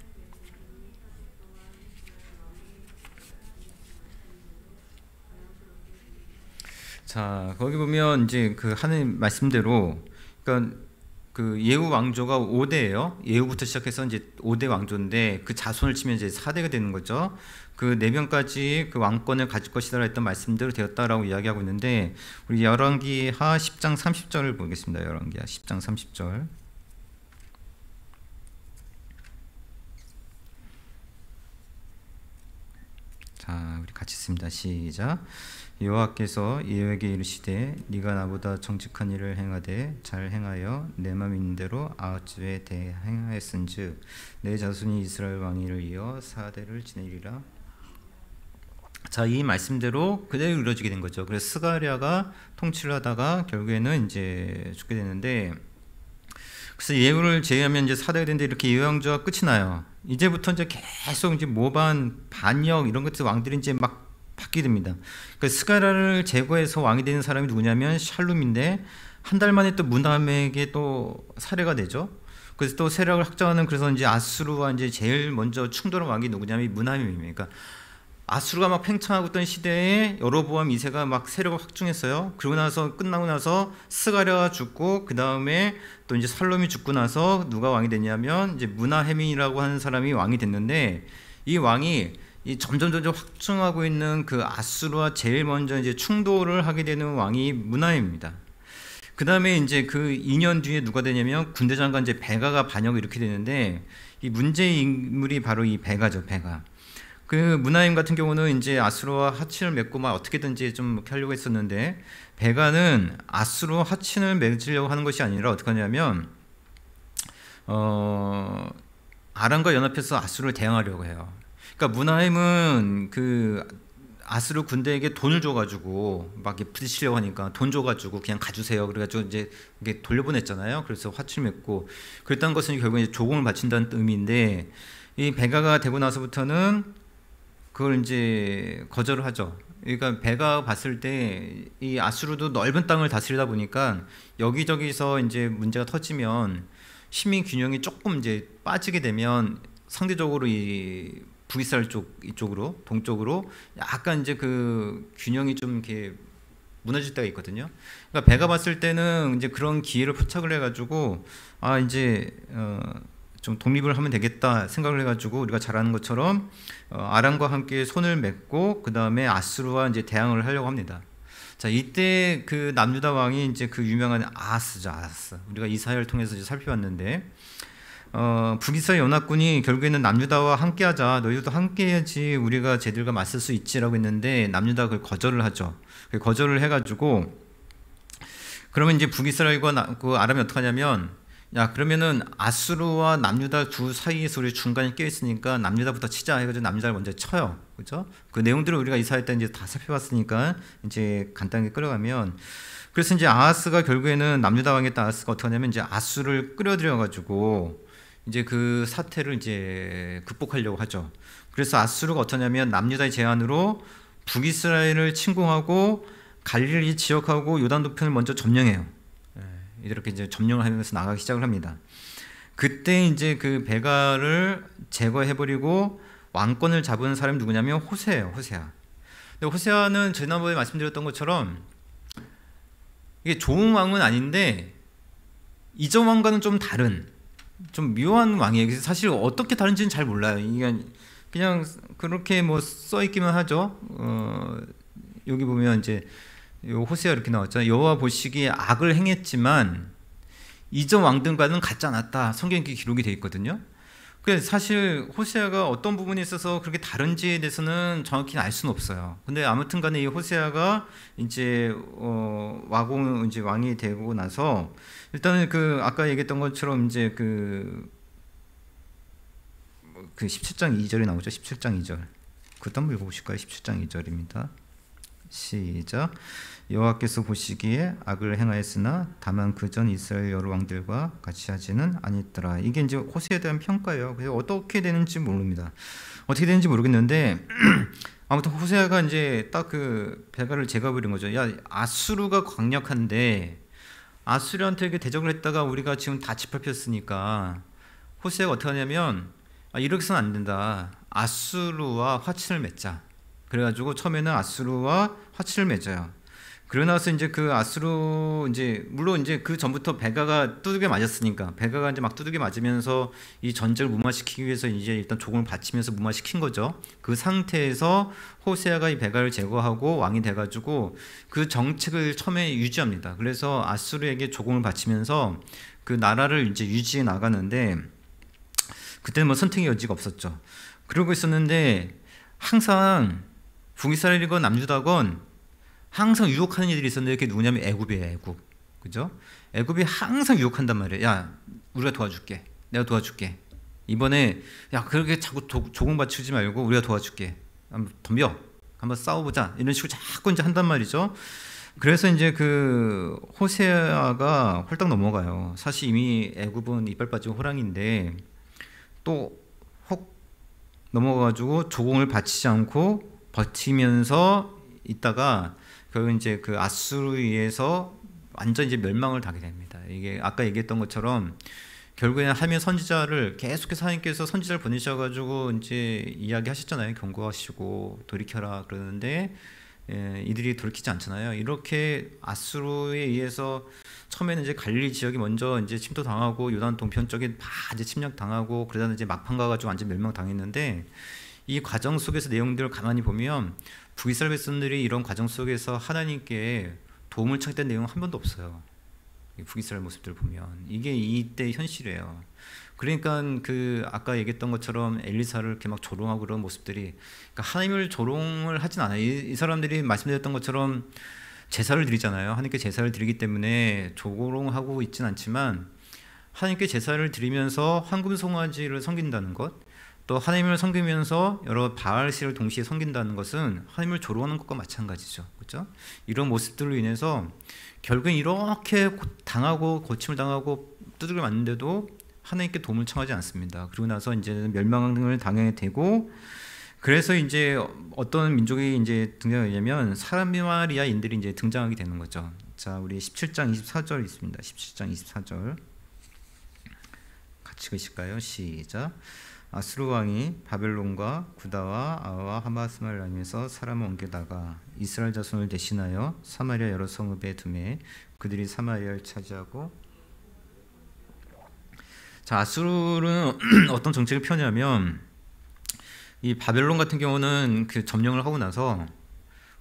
자, 거기 보면 이제 그 하나님 말씀대로, 그러니까 그 예후 왕조가 5대예요. 예후부터 시작해서 이제 5대 왕조인데 그 자손을 치면 이제 4대가 되는 거죠. 그 4명까지 그 왕권을 가질 것이다 했던 말씀대로 되었다라고 이야기하고 있는데, 우리 열왕기하 10장 30절을 보겠습니다. 열왕기하 10장 30절. 자, 우리 같이 씁니다. 시작. 여호와께서 예후에게 이르시되 네가 나보다 정직한 일을 행하되 잘 행하여 내 맘 있는 대로 아하즈에 대해 행하였은즉 내 자손이 이스라엘 왕위를 이어 4대를 지내리라 자, 이 말씀대로 그대로 이루어지게 된 거죠. 그래서 스가랴가 통치를 하다가 결국에는 이제 죽게 되는데, 그래서 예후를 제외하면 이제 사대가 되는데 이렇게 예언자가 끝이 나요. 이제부터 이제 계속 이제 모반, 반역 이런 것들 왕들이 이제 막 바뀌게 됩니다. 그러니까 스가랴를 제거해서 왕이 되는 사람이 누구냐면 샬룸인데, 한 달 만에 또 문하임에게 또 살해가 되죠. 그래서 또 세력을 확장하는, 그래서 이제 아수르와 이제 제일 먼저 충돌한 왕이 누구냐면 문하임입니다. 그러니까 아수르가 막 팽창하고 있던 시대에 여로보암 2세가 막 세력을 확충했어요. 그러고 나서 끝나고 나서 스가랴가 죽고, 그 다음에 또 이제 살롬이 죽고 나서 누가 왕이 됐냐면 이제 문하헤민이라고 하는 사람이 왕이 됐는데, 이 왕이 이 점점 확충하고 있는 그 아수르와 제일 먼저 이제 충돌을 하게 되는 왕이 문하임입니다. 그 다음에 이제 그 2년 뒤에 누가 되냐면 군대 장관 이제 베가가 반역을 이렇게 되는데, 이 문제의 인물이 바로 이 베가죠, 베가. 그 문하임 같은 경우는 이제 아수르와 하친을 맺고 막 어떻게든지 좀 하려고 했었는데, 베가는 아수르와 하친을 맺으려고 하는 것이 아니라 어떻게 하냐면 아람과 연합해서 아수르를 대항하려고 해요. 그러니까 문하임은 그 아수르 군대에게 돈을 줘가지고 막 부딪히려고 하니까 돈 줘가지고 그냥 가주세요. 그래가지고 이제 이게 돌려보냈잖아요. 그래서 화친을 맺고 그랬다는 것은 결국 이제 조공을 바친다는 의미인데, 이 베가가 되고 나서부터는 그걸 이제 거절을 하죠. 그러니까 베가 봤을 때 이 아수르도 넓은 땅을 다스리다 보니까 여기저기서 이제 문제가 터지면 시민 균형이 조금 이제 빠지게 되면 상대적으로 이 북이스라엘 이쪽으로 동쪽으로 약간 이제 그 균형이 좀 이렇게 무너질 때가 있거든요. 그러니까 베가 봤을 때는 이제 그런 기회를 포착을 해가지고 이제 좀 독립을 하면 되겠다 생각을 해가지고 우리가 잘 아는 것처럼 아람과 함께 손을 맺고 그 다음에 아수르와 이제 대항을 하려고 합니다. 자, 이때 그 남유다 왕이 이제 그 유명한 아하스죠, 아하스. 우리가 이사야를 통해서 이제 살펴봤는데, 북이스라엘 연합군이 결국에는 남유다와 함께하자, 너희도 함께해야지 우리가 쟤들과 맞설 수 있지라고 했는데, 남유다가 그걸 거절을 하죠. 거절을 해가지고 그러면 이제 북이스라엘과 그 아람이 어떻게 하냐면, 야, 그러면은 아수르와 남유다 두 사이에서 우리 중간에 껴 있으니까 남유다부터 치자 해가지고 남유다를 먼저 쳐요. 그죠? 그 내용들을 우리가 이사야 때 이제 다 살펴봤으니까 이제 간단하게 끌어가면, 그래서 이제 아하스가 결국에는 남유다 왕이었던 아하스가 어떻게 하냐면 이제 아수르를 끌어들여가지고 이제 그 사태를 이제 극복하려고 하죠. 그래서 아수르가 어떠냐면 남유다의 제안으로 북이스라엘을 침공하고 갈릴리 지역하고 요단 도편을 먼저 점령해요. 이렇게 이제 점령을 하면서 나가기 시작을 합니다. 그때 이제 그 베가를 제거해버리고 왕권을 잡은 사람이 누구냐면 호세예요, 호세아. 근데 호세아는 지난번에 말씀드렸던 것처럼 이게 좋은 왕은 아닌데 이전 왕과는 좀 다른, 좀 묘한 왕이에요. 그래서 사실 어떻게 다른지는 잘 몰라요. 이게 그냥 그렇게 뭐 써 있기만 하죠. 여기 보면 이제 호세아 이렇게 나왔잖아요. 여호와 보시기에 악을 행했지만 이전 왕들과는 같지 않았다. 성경에 기록이 되어 있거든요. 그래서 사실 호세아가 어떤 부분에 있어서 그렇게 다른지에 대해서는 정확히 알 수는 없어요. 근데 아무튼간에 이 호세아가 이제 이제 왕이 되고 나서 일단은 그 아까 얘기했던 것처럼 이제 그 17장 2절이 나오죠. 17장 2절. 그것도 한번 읽어보실까요? 17장 2절입니다. 시작. 여호와께서 보시기에 악을 행하였으나 다만 그전 이스라엘 여러 왕들과 같이 하지는 아니더라. 이게 이제 호세에 대한 평가예요. 그래서 어떻게 되는지 모릅니다. 어떻게 되는지 모르겠는데 아무튼 호세아가 이제 딱 그 베가를 제거해버린 거죠. 야, 아수르가 강력한데 아수르한테 이렇게 대적을 했다가 우리가 지금 다 짓밟혔으니까 호세아가 어떻게 하냐면 이렇게 해서는 안 된다. 아수르와 화친을 맺자. 그래가지고 처음에는 아수르와 화친을 맺어요. 그러고 나서 이제 그 아수르 이제 물론 이제 그 전부터 베가가 두들겨 맞았으니까 베가가 이제 막 두들겨 맞으면서 이 전쟁을 무마시키기 위해서 이제 일단 조공을 바치면서 무마시킨 거죠. 그 상태에서 호세아가 이 베가를 제거하고 왕이 돼가지고 그 정책을 처음에 유지합니다. 그래서 아수르에게 조공을 바치면서 그 나라를 이제 유지해 나가는데 그때는 뭐 선택의 여지가 없었죠. 그러고 있었는데 항상 북이스라엘이건 남유다건 항상 유혹하는 이들이 있었는데 그게 누구냐면 애굽이에요. 애굽. 그죠? 애굽이 항상 유혹한단 말이에요. 야, 우리가 도와줄게. 내가 도와줄게. 이번에 야, 그렇게 자꾸 조공 바치지 말고 우리가 도와줄게. 덤벼. 한번 싸워보자 이런 식으로 자꾸 이제 한단 말이죠. 그래서 이제 그 호세아가 홀딱 넘어가요. 사실 이미 애굽은 이빨 빠진 호랑이인데 또 혹 넘어가가지고 조공을 바치지 않고 버티면서 있다가 결국 이제 그 아수르에 의해서 완전 이제 멸망을 당하게 됩니다. 이게 아까 얘기했던 것처럼 결국에는 하면 선지자를 계속해서 하나님께서 선지자를 보내셔가지고 이제 이야기하셨잖아요. 경고하시고 돌이켜라 그러는데 이들이 돌이키지 않잖아요. 이렇게 아수르에 의해서 처음에는 이제 갈릴리 지역이 먼저 이제 침투당하고 요단 동편 쪽에 다 이제 침략당하고 그러다 이제 막판 가가지고 완전 멸망당했는데 이 과정 속에서 내용들을 가만히 보면 북이스라엘 백성들이 이런 과정 속에서 하나님께 도움을 청했던 내용은 한 번도 없어요. 북이스라엘 모습들을 보면 이게 이때 현실이에요. 그러니까 그 아까 얘기했던 것처럼 엘리사를 이렇게 막 조롱하고 그런 모습들이 그러니까 하나님을 조롱을 하진 않아요. 이 사람들이 말씀드렸던 것처럼 제사를 드리잖아요. 하나님께 제사를 드리기 때문에 조롱하고 있진 않지만 하나님께 제사를 드리면서 황금 송아지를 섬긴다는 것, 또 하나님을 섬기면서 여러 바알신을 동시에 섬긴다는 것은 하나님을 조롱하는 것과 마찬가지죠. 그렇죠? 이런 모습들로 인해서 결국엔 이렇게 당하고 고침을 당하고 두들겨 맞는데도 하나님께 도움을 청하지 않습니다. 그리고 나서 이제 멸망을 당하게 되고 그래서 이제 어떤 민족이 이제 등장하냐면 사마리아인들이 이제 등장하게 되는 거죠. 자, 우리 17장 24절 있습니다. 17장 24절 같이 읽으실까요? 시작. 아수르 왕이 바벨론과 구다와 아와 하마스마를 나뉘어서 사람을 옮겨다가 이스라엘 자손을 대신하여 사마리아 여러 성읍에 두매 그들이 사마리아를 차지하고. 자, 아수르는 어떤 정책을 펴냐면 이 바벨론 같은 경우는 그 점령을 하고 나서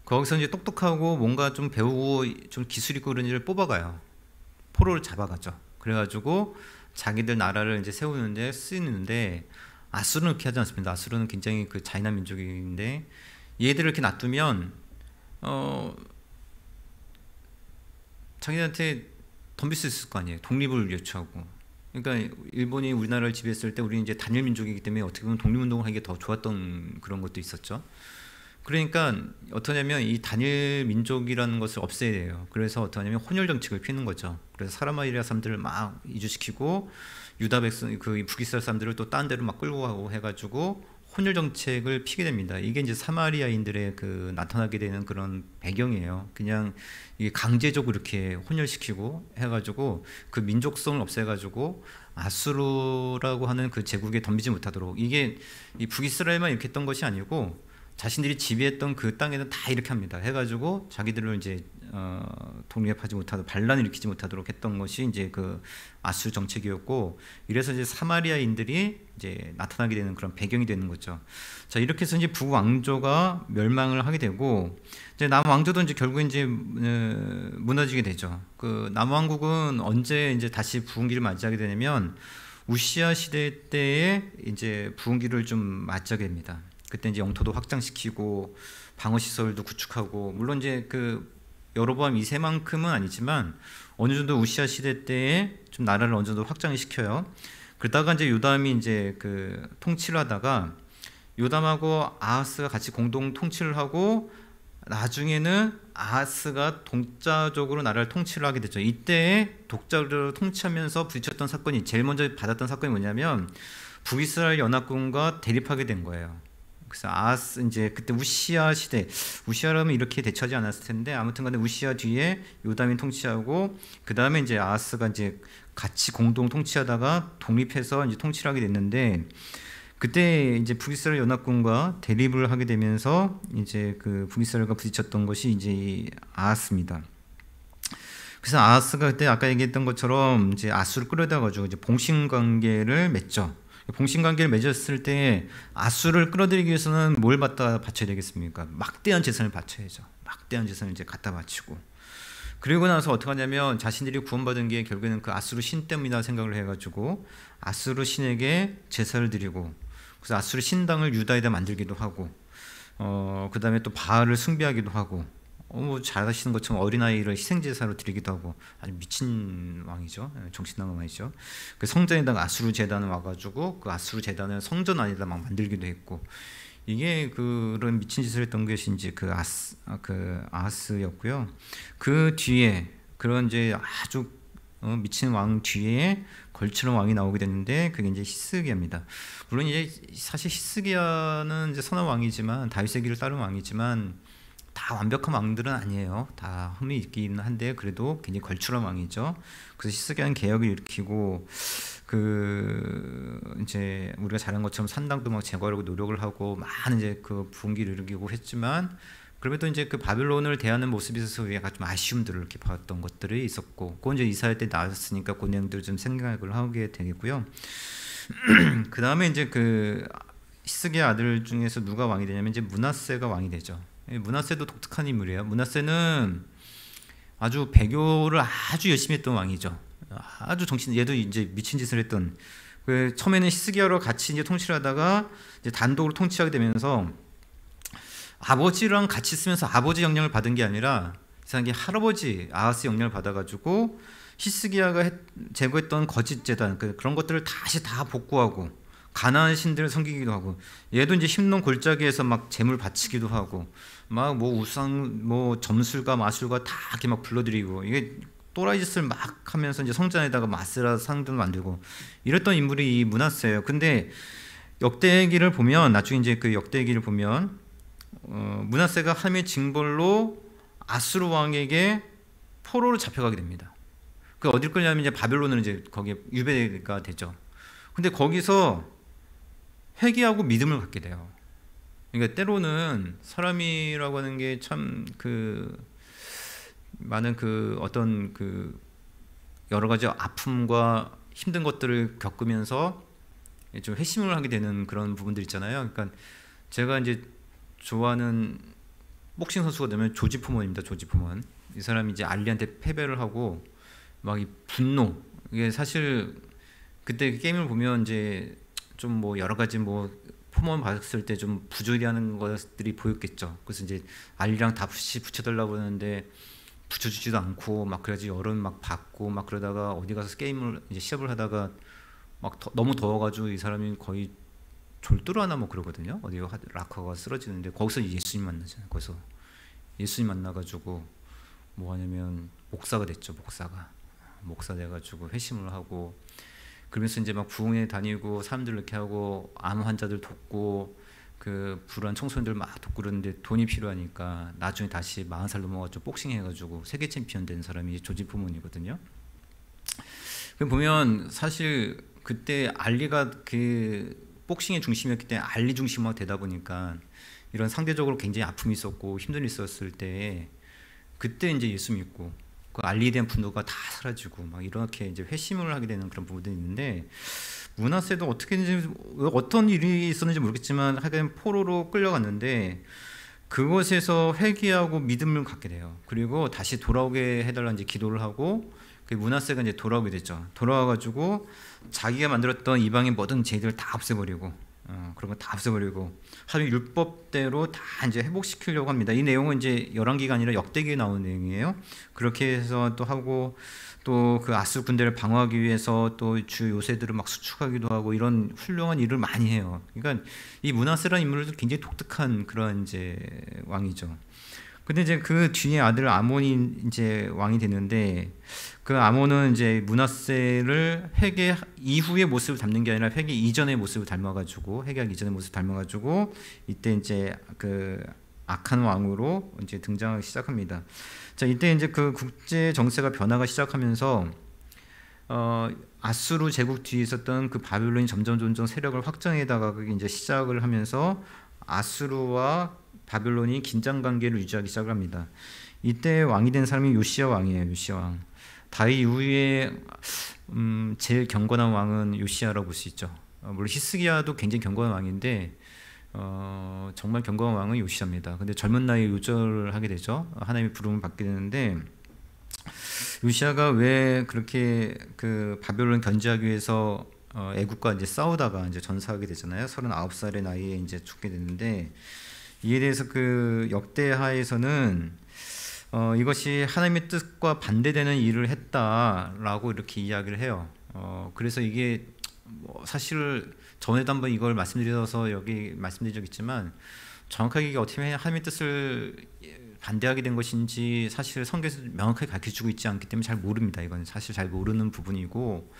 거기서 이제 똑똑하고 뭔가 좀 배우고 좀 기술 있고 그런 일을 뽑아가요. 포로를 잡아가죠. 그래가지고 자기들 나라를 이제 세우는데 쓰이는데 아수르는 그렇게 하지 않습니다. 아수르는 굉장히 그 잔인한 민족인데 얘들을 이렇게 놔두면 자기한테 덤빌 수 있을 거 아니에요. 독립을 요구하고. 그러니까 일본이 우리나라를 지배했을 때 우리는 이제 단일 민족이기 때문에 어떻게 보면 독립운동을 하기가 더 좋았던 그런 것도 있었죠. 그러니까 어떠냐면 이 단일 민족이라는 것을 없애야 돼요. 그래서 어떠냐면 혼혈 정책을 피는 거죠. 그래서 사마리아 사람들을 막 이주시키고 유다 백성 그 북이스라엘 사람들을 또 딴 데로 막 끌고 가고 해가지고 혼혈 정책을 피게 됩니다. 이게 이제 사마리아인들의 그 나타나게 되는 그런 배경이에요. 그냥 이게 강제적으로 이렇게 혼혈시키고 해가지고 그 민족성을 없애가지고 아수르라고 하는 그 제국에 덤비지 못하도록 이게 이 북이스라엘만 이렇게 했던 것이 아니고 자신들이 지배했던 그 땅에는 다 이렇게 합니다. 해가지고 자기들을 이제 독립하지 못하도록 반란을 일으키지 못하도록 했던 것이 이제 그 아수르 정책이었고 이래서 이제 사마리아인들이 이제 나타나게 되는 그런 배경이 되는 거죠. 자, 이렇게 해서 이제 북왕조가 멸망을 하게 되고 이제 남왕조도 이제 결국 이제 무너지게 되죠. 그 남왕국은 언제 이제 다시 부흥기를 맞이하게 되냐면 우시아 시대 때에 이제 부흥기를 좀 맞이하게 됩니다. 그때 이제 영토도 확장시키고 방어 시설도 구축하고 물론 이제 그 여로보암 2세만큼은 아니지만 어느 정도 우시아 시대 때에 좀 나라를 어느 정도 확장을 시켜요. 그러다가 이제 요담이 이제 그 통치를 하다가 요담하고 아하스가 같이 공동 통치를 하고 나중에는 아하스가 독자적으로 나라를 통치를 하게 됐죠. 이때 독자적으로 통치하면서 부딪혔던 사건이 제일 먼저 받았던 사건이 뭐냐면 북이스라엘 연합군과 대립하게 된 거예요. 그래서 아하스 이제 그때 우시아 시대 우시아라면 이렇게 대처하지 않았을 텐데 아무튼간에 우시아 뒤에 요담이 통치하고 그 다음에 이제 아하스가 이제 같이 공동 통치하다가 독립해서 이제 통치를 하게 됐는데 그때 이제 북이스라엘 연합군과 대립을 하게 되면서 이제 그 북이스라엘과 부딪혔던 것이 이제 이 아하스입니다. 그래서 아하스가 그때 아까 얘기했던 것처럼 이제 아수를 끌어다 가지고 이제 봉신 관계를 맺죠. 봉신 관계를 맺었을 때 아수를 끌어들이기 위해서는 뭘 바쳐야 되겠습니까? 막대한 재산을 바쳐야죠. 막대한 재산을 이제 갖다 바치고 그리고 나서 어떻게 하냐면 자신들이 구원받은 게 결국에는 그 아수르 신 때문이다 생각을 해가지고 아수르 신에게 제사를 드리고 그래서 아수르 신당을 유다에다 만들기도 하고 그 다음에 또 바알을 숭배하기도 하고 뭐 잘하시는 것처럼 어린아이를 희생제사로 드리기도 하고 아주 미친 왕이죠. 정신나간 왕이죠. 그 성전에다가 아수르 제단을 와가지고 그 아수르 제단을 성전 안에다 막 만들기도 했고 이게 그런 미친 짓을 했던 것인지 그 아하스였고요. 그 뒤에 그런 이제 아주 미친 왕 뒤에 걸치는 왕이 나오게 됐는데 그게 이제 히스기야입니다. 물론 이제 사실 히스기야는 이제 선한 왕이지만 다윗의 길을 따른 왕이지만 다 완벽한 왕들은 아니에요. 다 흠이 있긴 한데 그래도 굉장히 걸출한 왕이죠. 그래서 히스기야는 개혁을 일으키고 그 이제 우리가 잘한 것처럼 산당도 막 제거하려고 노력을 하고 많은 이제 그 부흥기를 일으키고 했지만 그럼에도 이제 그 바빌론을 대하는 모습에 있어서 약간 좀 아쉬움들을 이렇게 봤던 것들이 있었고, 그건 이제 이사야 때 나왔으니까 그 내용들을 좀 생각을 하게 되겠고요. 그 다음에 이제 그 히스기야 아들 중에서 누가 왕이 되냐면 이제 므낫세가 왕이 되죠. 므낫세도 독특한 인물이에요. 므낫세는 아주 배교를 아주 열심히 했던 왕이죠. 아주 얘도 이제 미친 짓을 했던. 그 처음에는 히스기야로 같이 이제 통치를 하다가 이제 단독으로 통치하게 되면서 아버지랑 같이 쓰면서 아버지 영향을 받은 게 아니라 이상하게 할아버지 아하스 영향을 받아가지고 히스기야가 제거했던 거짓 제단 그런 것들을 다시 다 복구하고 가나안 신들을 섬기기도 하고, 얘도 이제 흰놈 골짜기에서 막 제물 바치기도 하고 막 뭐 우상 뭐 점술가 마술가 다 이렇게 막 불러들이고, 이게 또라이 짓을 막 하면서 이제 성전에다가 마스라 상도 만들고 이랬던 인물이 이 므낫세예요. 근데 역대기를 보면 나중에 이제 그 역대기를 보면 므낫세가 하나님의 징벌로 아수르 왕에게 포로로 잡혀가게 됩니다. 그 어딜 끌냐면 이제 바벨론은 이제 거기에 유배가 되죠. 근데 거기서 회개하고 믿음을 갖게 돼요. 그러니까 때로는 사람이라고 하는 게 참 그 많은 그 어떤 그 여러 가지 아픔과 힘든 것들을 겪으면서 좀 회심을 하게 되는 그런 부분들 있잖아요. 그러니까 제가 이제 좋아하는 복싱 선수가 되면 조지 포먼입니다. 조지 포먼. 이 사람이 이제 알리한테 패배를 하고 막 이 분노, 이게 사실 그때 게임을 보면 이제 좀 뭐 여러 가지 뭐 포먼 봤을 때 좀 부조리하는 것들이 보였겠죠. 그래서 이제 알리랑 다시 붙여달라고 하는데 붙여주지도 않고 막 그래야지 열은 막 받고 막 그러다가 어디 가서 게임을 이제 시합을 하다가 막 너무 더워가지고 이 사람이 거의 졸도를 하나 뭐 그러거든요. 어디 락커가 쓰러지는데 거기서 예수님 만나잖아요. 거기서 예수님 만나가지고 뭐 하냐면 목사가 됐죠. 목사 돼가지고 회심을 하고 그러면서 이제 막 부흥회 다니고 사람들 이렇게 하고 암 환자들 돕고 그 불안 청소년들 막 돕고 그러는데 돈이 필요하니까 나중에 다시 40살 넘어가지고 복싱 해가지고 세계 챔피언 된 사람이 조지 포먼이거든요. 보면 사실 그때 알리가 그 복싱의 중심이었기 때문에 알리 중심화 되다 보니까 이런 상대적으로 굉장히 아픔이 있었고 힘든 일이 있었을 때 그때 이제 예수 믿고 그 알리에 대한 분노가 다 사라지고 막 이렇게 이제 회심을 하게 되는 그런 부분들이 있는데, 므낫세도 어떻게든지 어떤 일이 있었는지 모르겠지만 하여간 포로로 끌려갔는데 그곳에서 회개하고 믿음을 갖게 돼요. 그리고 다시 돌아오게 해달라는 이제 기도를 하고 그 므낫세가 이제 돌아오게 됐죠. 돌아와가지고 자기가 만들었던 이방의 모든 죄들을 다 없애버리고 그런 거 다 없애버리고 하나님 율법대로 다 이제 회복시키려고 합니다. 이 내용은 이제 열왕기가 아니라 역대기에 나오는 내용이에요. 그렇게 해서 또 하고 또 그 아수 군대를 방어하기 위해서 또 주 요새들을 막 수축하기도 하고 이런 훌륭한 일을 많이 해요. 그러니까 이 므낫세라는 인물도 굉장히 독특한 그런 이제 왕이죠. 근데 이제 그 뒤에 아들 아몬이 이제 왕이 되는데 그 아몬은 이제 므낫세를 회개 이후의 모습을 닮는 게 아니라 회개 이전의 모습을 닮아가지고 회개하기 이전의 모습을 닮아가지고 이때 이제 그 악한 왕으로 이제 등장하기 시작합니다. 자, 이때 이제 그 국제 정세가 변화가 시작하면서 아수르 제국 뒤에 있었던 그 바빌론이 점점 세력을 확장해다가 그게 이제 시작을 하면서 아수르와 바빌론이 긴장 관계를 유지하기 시작을 합니다. 이때 왕이 된 사람이 요시야 왕이에요. 요시야 왕. 다윗 이후에 제일 경건한 왕은 요시야라고 볼 수 있죠. 물론 히스기야도 굉장히 경건한 왕인데 정말 경건한 왕은 요시야입니다. 근데 젊은 나이에 요절을 하게 되죠. 하나님의 부름을 받게 되는데 요시야가 왜 그렇게 그 바벨론 견제하기 위해서 애국과 이제 싸우다가 이제 전사하게 되잖아요. 39살의 나이에 이제 죽게 되는데 이에 대해서 그 역대하에서는 이것이 하나님의 뜻과 반대되는 일을 했다라고 이렇게 이야기를 해요. 그래서 이게 뭐 사실 전에도 한번 이걸 말씀드려서 여기 말씀드린 적 있지만 정확하게 이게 어떻게 하나님의 뜻을 반대하게 된 것인지 사실 성경에서 명확하게 가르쳐주고 있지 않기 때문에 잘 모릅니다. 이건 사실 잘 모르는 부분이고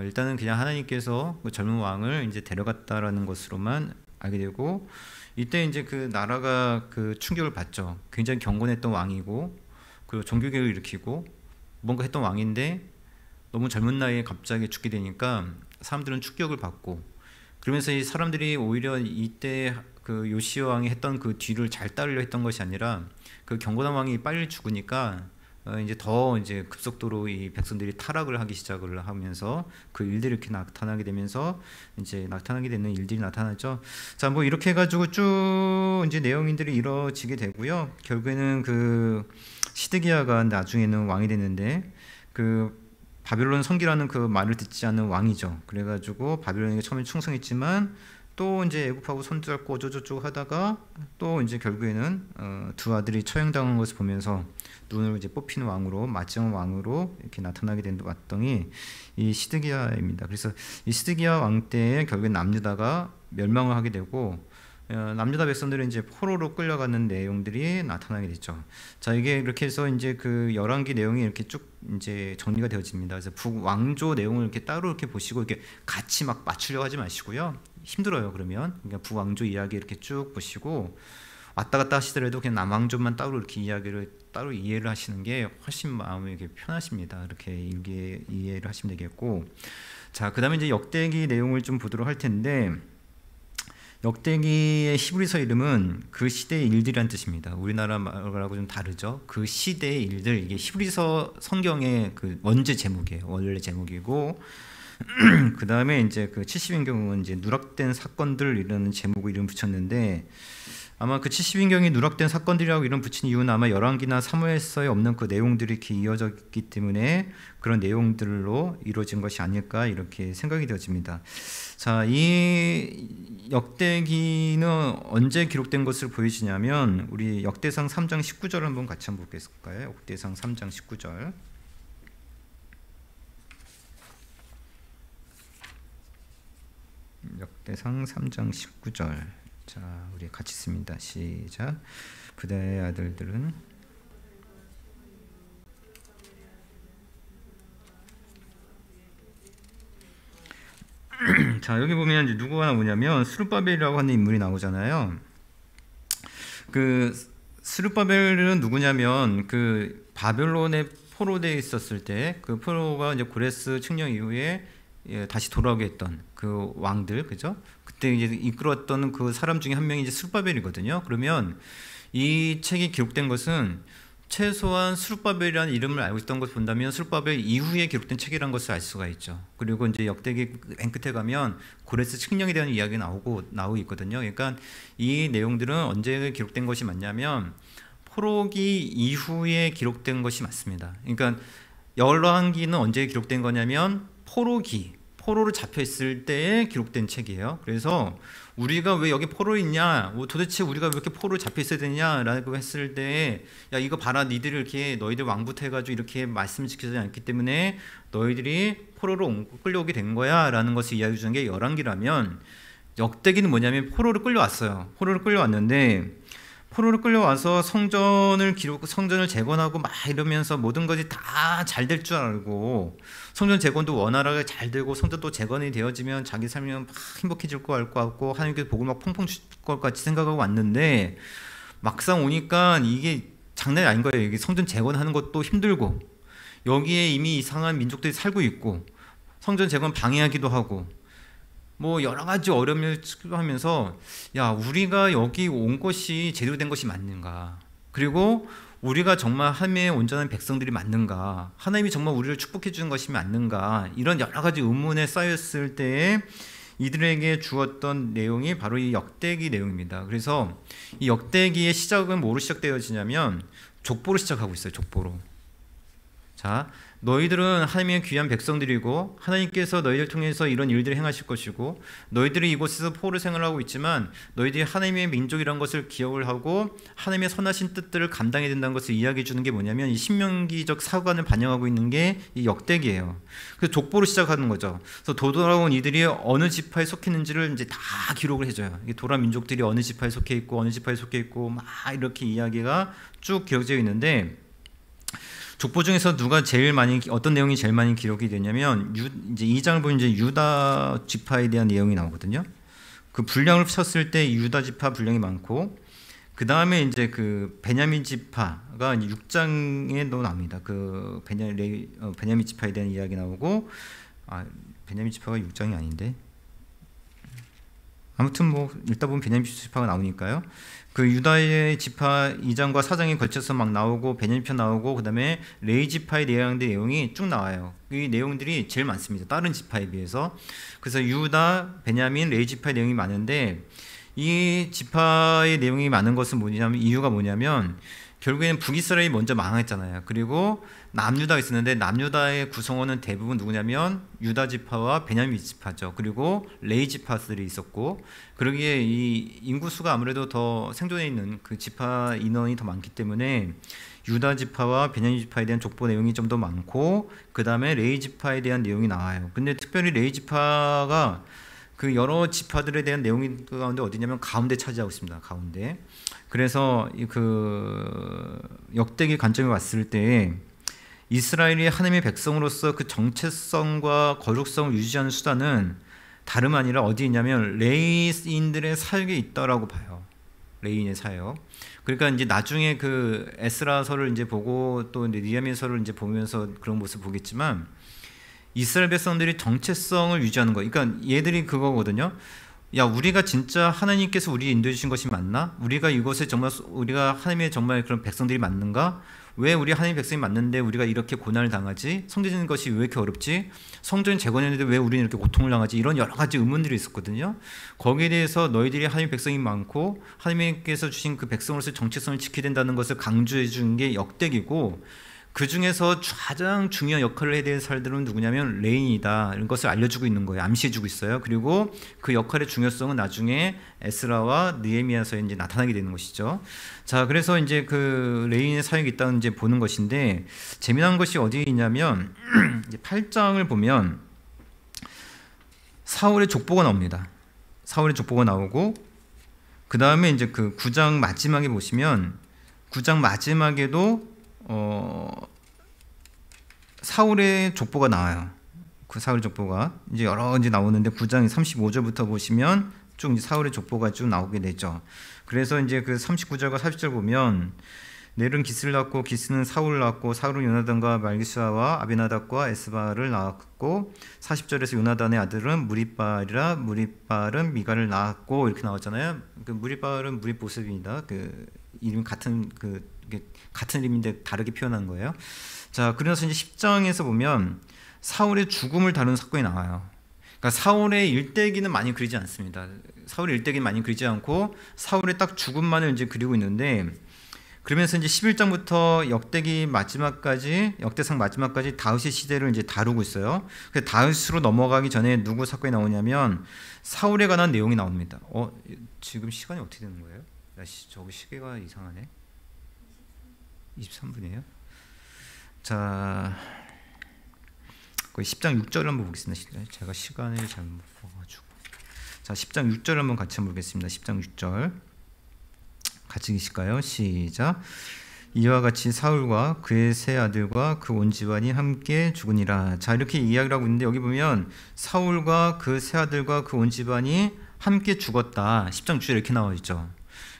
일단은 그냥 하나님께서 그 젊은 왕을 이제 데려갔다라는 것으로만 알게 되고 이때 이제 그 나라가 그 충격을 받죠. 굉장히 경건했던 왕이고 그리고 종교개혁을 일으키고 뭔가 했던 왕인데 너무 젊은 나이에 갑자기 죽게 되니까 사람들은 충격을 받고 그러면서 이 사람들이 오히려 이때 그 요시야 왕이 했던 그 뒤를 잘 따르려 했던 것이 아니라 그 경건한 왕이 빨리 죽으니까 이제 더 이제 급속도로 이 백성들이 타락을 하기 시작을 하면서 그 일들이 이렇게 나타나게 되면서 이제 나타나게 되는 일들이 나타나죠. 자, 뭐 이렇게 해가지고 쭉 이제 내용들이 이루어지게 되고요. 결국에는 그 시드기야가 나중에는 왕이 되는데 그 바빌론 성기라는 그 말을 듣지 않는 왕이죠. 그래가지고 바빌론에게 처음에 충성했지만 또 이제 애굽하고 손도 잡고 어쩌고저쩌고 하다가 또 이제 결국에는 두 아들이 처형당한 것을 보면서 눈을 이제 뽑히는 왕으로 마지막 왕으로 이렇게 나타나게 된 왔더니 이 시드기야입니다. 그래서 이 시드기야 왕 때에 결국에 남유다가 멸망을 하게 되고 남유다 백성들은 이제 포로로 끌려가는 내용들이 나타나게 되죠. 자, 이게 이렇게 해서 이제 그 열왕기 내용이 이렇게 쭉 이제 정리가 되어집니다. 그래서 북왕조 내용을 이렇게 따로 이렇게 보시고 이렇게 같이 막 맞추려고 하지 마시고요. 힘들어요. 그러면 그러니까 북왕조 이야기 이렇게 쭉 보시고 왔다 갔다 하시더라도 그냥 남왕조만 따로 이렇게 이야기를 따로 이해를 하시는 게 훨씬 마음이 이렇게 편하십니다. 이렇게 이해를 하시면 되겠고, 자, 그다음에 이제 역대기 내용을 좀 보도록 할 텐데. 역대기의 히브리서 이름은 그 시대의 일들이란 뜻입니다. 우리나라 말하고 좀 다르죠. 그 시대의 일들, 이게 히브리서 성경의 그 원제 제목이에요. 원래 제목이고 그 다음에 이제 그 70인경은 이제 누락된 사건들 이라는 제목으로 이름 붙였는데 아마 그 70인경이 누락된 사건들이라고 이름 붙인 이유는 아마 열왕기나 사무엘서에 없는 그 내용들이 이렇게 이어져 있기 때문에 그런 내용들로 이루어진 것이 아닐까 이렇게 생각이 되어집니다. 자, 이 역대기는 언제 기록된 것을 보여주냐면 우리 역대상 3장 19절 한번 같이 한번 보겠을까요? 역대상 3장 19절. 역대상 3장 19절. 자, 우리 같이 씁니다. 시작. 부다의 아들들은 자, 여기 보면 이제 누구가 나오냐면 스룹바벨이라고 하는 인물이 나오잖아요. 그 스룹바벨은 누구냐면 그 바벨론에 포로되어 있었을 때 그 포로가 이제 고레스 칙령 이후에 다시 돌아오게 했던 그 왕들, 그죠? 그때 이제 이끌었던 그 사람 중에 한 명이 이제 스룹바벨이거든요. 그러면 이 책이 기록된 것은 최소한 스룹바벨이라는 이름을 알고 있던 것을 본다면 스룹바벨 이후에 기록된 책이라는 것을 알 수가 있죠. 그리고 이제 역대기 맨 끝에 가면 고레스 칙령에 대한 이야기가 나오고 있거든요. 그러니까 이 내용들은 언제 기록된 것이 맞냐면 포로기 이후에 기록된 것이 맞습니다. 그러니까 열왕기는 언제 기록된 거냐면 포로로 잡혀 있을 때에 기록된 책이에요. 그래서 우리가 왜 여기 포로 있냐, 도대체 우리가 왜 이렇게 포로 잡혀 있어야 되냐라고 했을 때, 야 이거 봐라, 니들을 이렇게 너희들 왕부터 해가지고 이렇게 말씀을 지키지 않기 때문에 너희들이 포로로 끌려오게 된 거야라는 것을 이야기해 주는 게 열왕기라면, 역대기는 뭐냐면 포로를 끌려왔어요. 포로를 끌려왔는데 포로를 끌려와서 성전을 재건하고 막 이러면서 모든 것이 다 잘 될 줄 알고, 성전 재건도 원활하게 잘 되고 성전도 재건이 되어지면 자기 삶이 막 행복해질 것 같고 하나님께서 복을 막 펑펑 주실 것 같이 생각하고 왔는데, 막상 오니까 이게 장난이 아닌 거예요. 이게 성전 재건하는 것도 힘들고, 여기에 이미 이상한 민족들이 살고 있고, 성전 재건 방해하기도 하고, 뭐 여러 가지 어려움을 하면서, 야 우리가 여기 온 것이 제대로 된 것이 맞는가, 그리고 우리가 정말 하나님의 온전한 백성들이 맞는가, 하나님이 정말 우리를 축복해 주는 것이 맞는가, 이런 여러 가지 의문에 쌓였을 때에 이들에게 주었던 내용이 바로 이 역대기 내용입니다. 그래서 이 역대기의 시작은 뭐로 시작되어지냐면 족보로 시작하고 있어요. 족보로. 자, 너희들은 하나님의 귀한 백성들이고 하나님께서 너희를 통해서 이런 일들을 행하실 것이고 너희들이 이곳에서 포로 생활하고 있지만 너희들이 하나님의 민족이라는 것을 기억을 하고 하나님의 선하신 뜻들을 감당해야 된다는 것을 이야기해 주는 게 뭐냐면 이 신명기적 사관을 반영하고 있는 게 이 역대기예요. 그래서 족보로 시작하는 거죠. 그래서 돌아온 이들이 어느 지파에 속했는지를 이제 다 기록을 해줘요. 돌아온 민족들이 어느 지파에 속해 있고 어느 지파에 속해 있고 막 이렇게 이야기가 쭉 기록되어 있는데 족보 중에서 누가 제일 많이 어떤 내용이 제일 많이 기록이 되냐면 이제 2장을 보면 이제 유다 지파에 대한 내용이 나오거든요. 그 분량을 쳤을 때 유다 지파 분량이 많고 그 다음에 이제 그 베냐민 지파가 6장에도 나옵니다. 그 베냐민 지파에 대한 이야기 나오고 베냐민 지파가 6장이 아닌데 아무튼 뭐 읽다 보면 베냐민 지파가 나오니까요. 그 유다의 지파 2장과 4장에 걸쳐서 막 나오고 베냐민 편 나오고 그다음에 레위 지파의 내용이 쭉 나와요. 이 내용들이 제일 많습니다. 다른 지파에 비해서. 그래서 유다, 베냐민, 레위 지파의 내용이 많은데 이 지파의 내용이 많은 것은 뭐냐면 이유가 뭐냐면 결국에는 북이스라엘이 먼저 망했잖아요. 그리고 남유다가 있었는데 남유다의 구성원은 대부분 누구냐면 유다 지파와 베냐민 지파죠. 그리고 레위 지파들이 있었고 그러기에 이 인구수가 아무래도 더 생존해 있는 그 지파 인원이 더 많기 때문에 유다 지파와 베냐민 지파에 대한 족보 내용이 좀 더 많고 그 다음에 레위 지파에 대한 내용이 나와요. 근데 특별히 레위 지파가 그 여러 지파들에 대한 내용이 가운데 어디냐면 가운데 차지하고 있습니다. 가운데. 그래서 그 역대기 관점에 봤을 때 이스라엘이 하나님의 백성으로서 그 정체성과 거룩성을 유지하는 수단은 다름 아니라 어디 있냐면 레위인들의 사역에 있다라고 봐요. 레위인의 사역. 그러니까 이제 나중에 그 에스라서를 이제 보고 또 느헤미야서를 이제 보면서 그런 모습을 보겠지만 이스라엘 백성들이 정체성을 유지하는 거. 그러니까 얘들이 그거거든요. 야, 우리가 진짜 하나님께서 우리 인도해 주신 것이 맞나? 우리가 이곳에 정말 우리가 하나님의 정말 그런 백성들이 맞는가? 왜 우리 하나님 백성이 맞는데 우리가 이렇게 고난을 당하지? 성전짓는 것이 왜 이렇게 어렵지? 성전 재건했는데 왜 우리는 이렇게 고통을 당하지? 이런 여러 가지 의문들이 있었거든요. 거기에 대해서 너희들이 하나님 백성이 많고 하나님께서 주신 그 백성으로서 정체성을 지켜야 된다는 것을 강조해 준 게 역대기고 그 중에서 가장 중요한 역할을 해야 되는 사람들은 누구냐면 레위인이다. 이런 것을 알려주고 있는 거예요. 암시해주고 있어요. 그리고 그 역할의 중요성은 나중에 에스라와 느헤미야서에 이제 나타나게 되는 것이죠. 자, 그래서 이제 그 레위인의 사역이 있다는 이제 보는 것인데 재미난 것이 어디에 있냐면 이제 8장을 보면 사울의 족보가 나옵니다. 사울의 족보가 나오고 그 다음에 이제 그 9장 마지막에 보시면 9장 마지막에도 사울의 족보가 나와요. 그 사울 족보가 이제 여러 이제 나오는데 9장 35절부터 보시면 쭉 이제 사울의 족보가 쭉 나오게 되죠. 그래서 이제 그 39절과 40절 보면 넬은 기스를 낳고 기스는 사울을 낳고 사울은 요나단과 말기수아와 아비나답과 에스바를 낳았고 40절에서 요나단의 아들은 무리발이라 무리발은 미가를 낳았고 이렇게 나왔잖아요. 그 무리발은 무리보습입니다. 그 이름 같은 같은 이름인데 다르게 표현한 거예요. 자, 그래서 이제 10장에서 보면 사울의 죽음을 다루는 사건이 나와요. 그러니까 사울의 일대기는 많이 그리지 않습니다. 사울의 일대기는 많이 그리지 않고 사울의 딱 죽음만을 이제 그리고 있는데 그러면서 이제 11장부터 역대기 마지막까지 역대상 마지막까지 다윗의 시대를 이제 다루고 있어요. 그래서 다윗으로 넘어가기 전에 누구 사건이 나오냐면 사울에 관한 내용이 나옵니다. 지금 시간이 어떻게 되는 거예요? 저기 시계가 이상하네. 23분이에요. 자, 거기 10장 6절을 한번 보겠습니다. 제가 시간을 잘못 봐가지고. 자, 10장 6절 한번 같이 한번 보겠습니다. 10장 6절 같이 계실까요? 시작. 이와 같이 사울과 그의 세 아들과 그 온 집안이 함께 죽으니라. 자, 이렇게 이야기를 하고 있는데 여기 보면 사울과 그 세 아들과 그 온 집안이 함께 죽었다. 10장 6절에 이렇게 나와 있죠.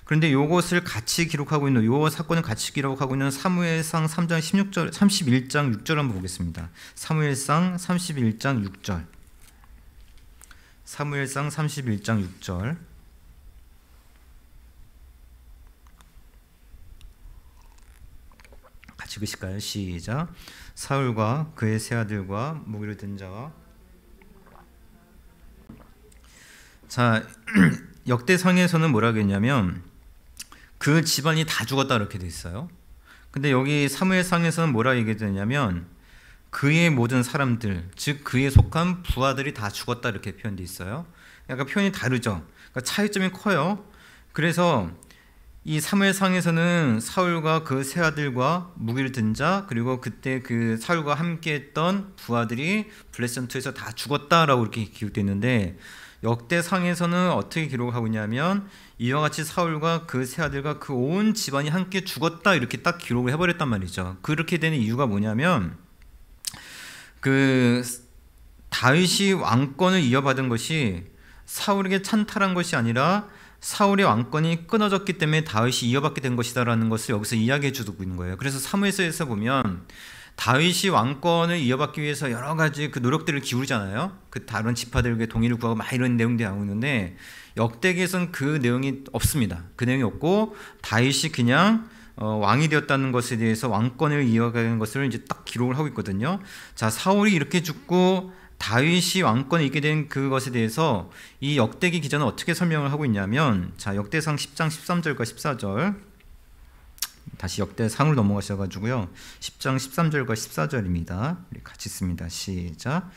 그런데 이것을 같이 기록하고 있는 요 사건을 같이 기록하고 있는 사무엘상 3장 16절 31장 6절 한번 보겠습니다. 사무엘상 31장 6절. 사무엘상 31장 6절. 같이 읽으실까요? 시작. 사울과 그의 세 아들과 무기를 든 자와 자, 역대상에서는 뭐라고 했냐면 그 집안이 다 죽었다 이렇게 돼 있어요. 근데 여기 사무엘상에서는 뭐라 얘기했냐면 그의 모든 사람들, 즉 그에 속한 부하들이 다 죽었다 이렇게 표현되어 있어요. 약간 표현이 다르죠. 그러니까 차이점이 커요. 그래서 이 사무엘상에서는 사울과 그 세 아들과 무기를 든 자, 그리고 그때 그 사울과 함께했던 부하들이 블레셋투에서 다 죽었다라고 이렇게 기록되어 있는데, 역대상에서는 어떻게 기록을 하고 있냐면 이와 같이 사울과 그 세 아들과 그 온 집안이 함께 죽었다 이렇게 딱 기록을 해버렸단 말이죠. 그렇게 되는 이유가 뭐냐면 그 다윗이 왕권을 이어받은 것이 사울에게 찬탈한 것이 아니라 사울의 왕권이 끊어졌기 때문에 다윗이 이어받게 된 것이다라는 것을 여기서 이야기해 주고 있는 거예요. 그래서 사무엘서에서 보면 다윗이 왕권을 이어받기 위해서 여러 가지 그 노력들을 기울이잖아요. 그 다른 지파들에게 동의를 구하고 막 이런 내용들이 나오고 있는데, 역대기에서는 그 내용이 없습니다. 그 내용이 없고 다윗이 그냥 왕이 되었다는 것에 대해서 왕권을 이어가는 것을 이제 딱 기록을 하고 있거든요. 자, 사울이 이렇게 죽고 다윗이 왕권에 있게 된 그것에 대해서 이 역대기 기자는 어떻게 설명을 하고 있냐면, 자, 역대상 10장 13절과 14절, 다시 역대상으로 넘어가셔가지고요, 10장 13절과 14절입니다. 같이 씁니다. 시작.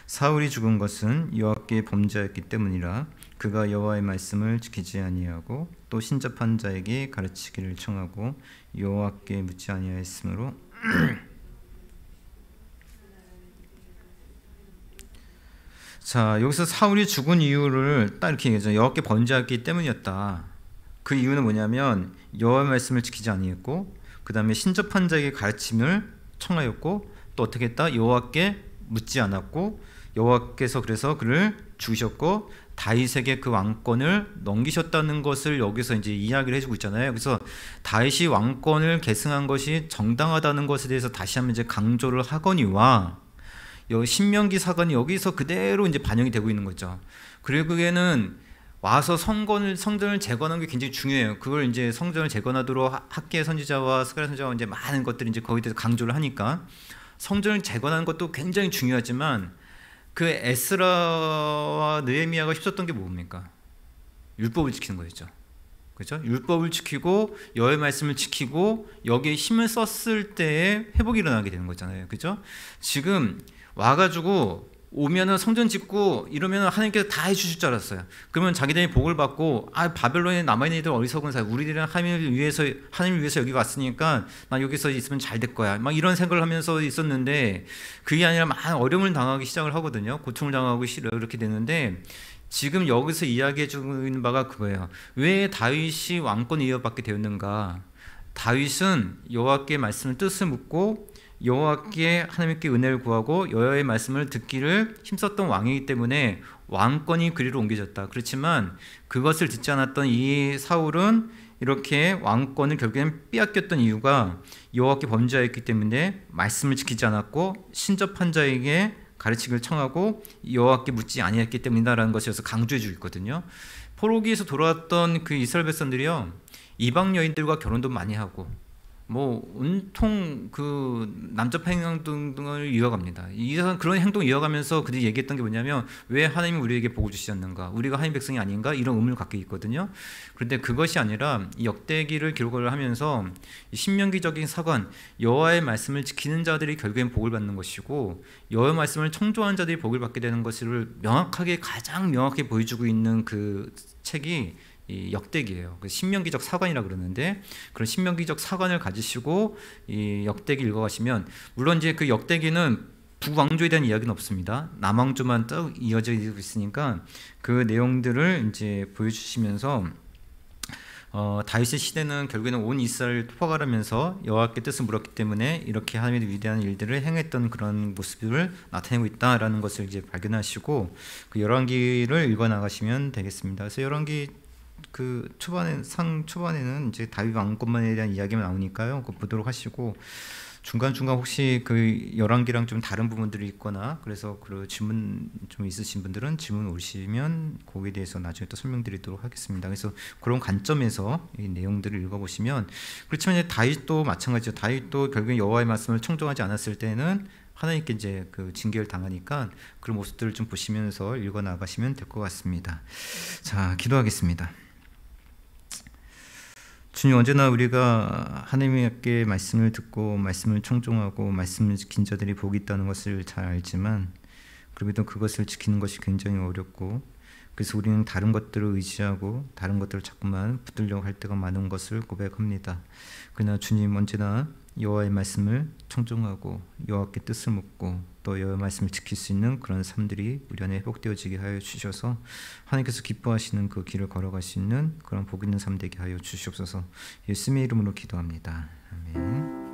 사울이 죽은 것은 여호와께 범죄하였기 때문이라 그가 여호와의 말씀을 지키지 아니하고 또 신접한 자에게 가르치기를 청하고 여호와께 묻지 아니하였으므로 자, 여기서 사울이 죽은 이유를 딱 이렇게 얘기하죠. 여호와께 범죄하였기 때문이었다. 그 이유는 뭐냐면 여호와의 말씀을 지키지 아니했고, 그 다음에 신접한 자에게 가르침을 청하였고, 또 어떻게 했다? 여호와께 묻지 않았고, 여호와께서 그래서 그를 죽이셨고 다윗에게 그 왕권을 넘기셨다는 것을 여기서 이제 이야기를 해주고 있잖아요. 그래서 다윗이 왕권을 계승한 것이 정당하다는 것에 대해서 다시 한번 이제 강조를 하거니와, 신명기 사건이 여기서 그대로 이제 반영이 되고 있는 거죠. 그리고 그게는 와서 성전을 재건하는 게 굉장히 중요해요. 그걸 이제 성전을 재건하도록 학계 선지자와 스가랴 선지자와 이제 많은 것들이 이제 거기에 대해서 강조를 하니까, 성전을 재건하는 것도 굉장히 중요하지만 그 에스라와 느헤미야가 힘썼던 게 뭡니까? 율법을 지키는 거였죠. 그렇죠? 율법을 지키고 여호와의 말씀을 지키고 여기에 힘을 썼을 때에 회복이 일어나게 되는 거잖아요. 그렇죠? 지금 와가지고 오면은 성전 짓고 이러면 하나님께서 다 해주실 줄 알았어요. 그러면 자기들이 복을 받고, 바벨론에 남아있는 애들 어리석은 사람, 우리들은 하나님을 위해서 여기 왔으니까 나 여기서 있으면 잘 될 거야, 막 이런 생각을 하면서 있었는데, 그게 아니라 많은 어려움을 당하기 시작을 하거든요. 고통을 당하고 이렇게 되는데, 지금 여기서 이야기해 주는 바가 그거예요. 왜 다윗이 왕권을 이어받게 되었는가? 다윗은 여호와께 말씀을 뜻을 묻고 여호와께 하나님께 은혜를 구하고 여호와의 말씀을 듣기를 힘썼던 왕이기 때문에 왕권이 그리로 옮겨졌다. 그렇지만 그것을 듣지 않았던 이 사울은 이렇게 왕권을 결국엔 빼앗겼던 이유가 여호와께 범죄하였기 때문에 말씀을 지키지 않았고 신접한 자에게 가르치기를 청하고 여호와께 묻지 아니했기 때문이다라는 것에서 강조해 주고 있거든요. 포로기에서 돌아왔던 그 이스라엘 백성들이요, 이방 여인들과 결혼도 많이 하고 온통 그 남잡 행동 등을 이어갑니다. 그런 행동 이어가면서 그들이 얘기했던 게 뭐냐면, 왜 하나님이 우리에게 복을 주시지 않는가? 우리가 하나님 백성이 아닌가? 이런 의문을 갖고 있거든요. 그런데 그것이 아니라 이 역대기를 기록을 하면서 신명기적인 사관, 여호와의 말씀을 지키는 자들이 결국엔 복을 받는 것이고 여호와의 말씀을 청조한 자들이 복을 받게 되는 것을 가장 명확하게 보여주고 있는 그 책이 이 역대기예요. 신명기적 사관이라 그러는데, 그런 신명기적 사관을 가지시고 이 역대기 읽어가시면, 물론 이제 그 역대기는 북왕조에 대한 이야기는 없습니다. 남왕조만 쭉 이어져 있으니까 그 내용들을 이제 보여주시면서 다윗의 시대는 결국에는 온 이스라엘을 토박하면서 여호와께 뜻을 물었기 때문에 이렇게 하나님의 위대한 일들을 행했던 그런 모습을 나타내고 있다라는 것을 이제 발견하시고, 그 열왕기를 읽어 나가시면 되겠습니다. 그래서 열왕기 그 초반에는 이제 다윗 왕권만에 대한 이야기만 나오니까요. 그거 보도록 하시고, 중간중간 혹시 그 열왕기랑 좀 다른 부분들이 있거나 그래서 그 질문 좀 있으신 분들은 질문 오시면 거기에 대해서 나중에 또 설명드리도록 하겠습니다. 그래서 그런 관점에서 이 내용들을 읽어보시면, 그렇지만 이제 다윗도 마찬가지죠. 다윗도 결국에 여호와의 말씀을 청종하지 않았을 때는 하나님께 이제 그 징계를 당하니까 그런 모습들을 좀 보시면서 읽어 나가시면 될 것 같습니다. 자, 기도하겠습니다. 주님, 언제나 우리가 하나님께 말씀을 듣고 말씀을 청종하고 말씀을 지킨 자들이 복이 있다는 것을 잘 알지만 그래도 그것을 지키는 것이 굉장히 어렵고, 그래서 우리는 다른 것들을 의지하고 다른 것들을 자꾸만 붙들려고 할 때가 많은 것을 고백합니다. 그러나 주님, 언제나 여호와의 말씀을 청종하고 여호와께 뜻을 묻고 또 여호와의 말씀을 지킬 수 있는 그런 삶들이 우리 안에 회복되어지게 하여 주셔서 하나님께서 기뻐하시는 그 길을 걸어갈 수 있는 그런 복 있는 삶 되게 하여 주시옵소서. 예수님의 이름으로 기도합니다. 아멘.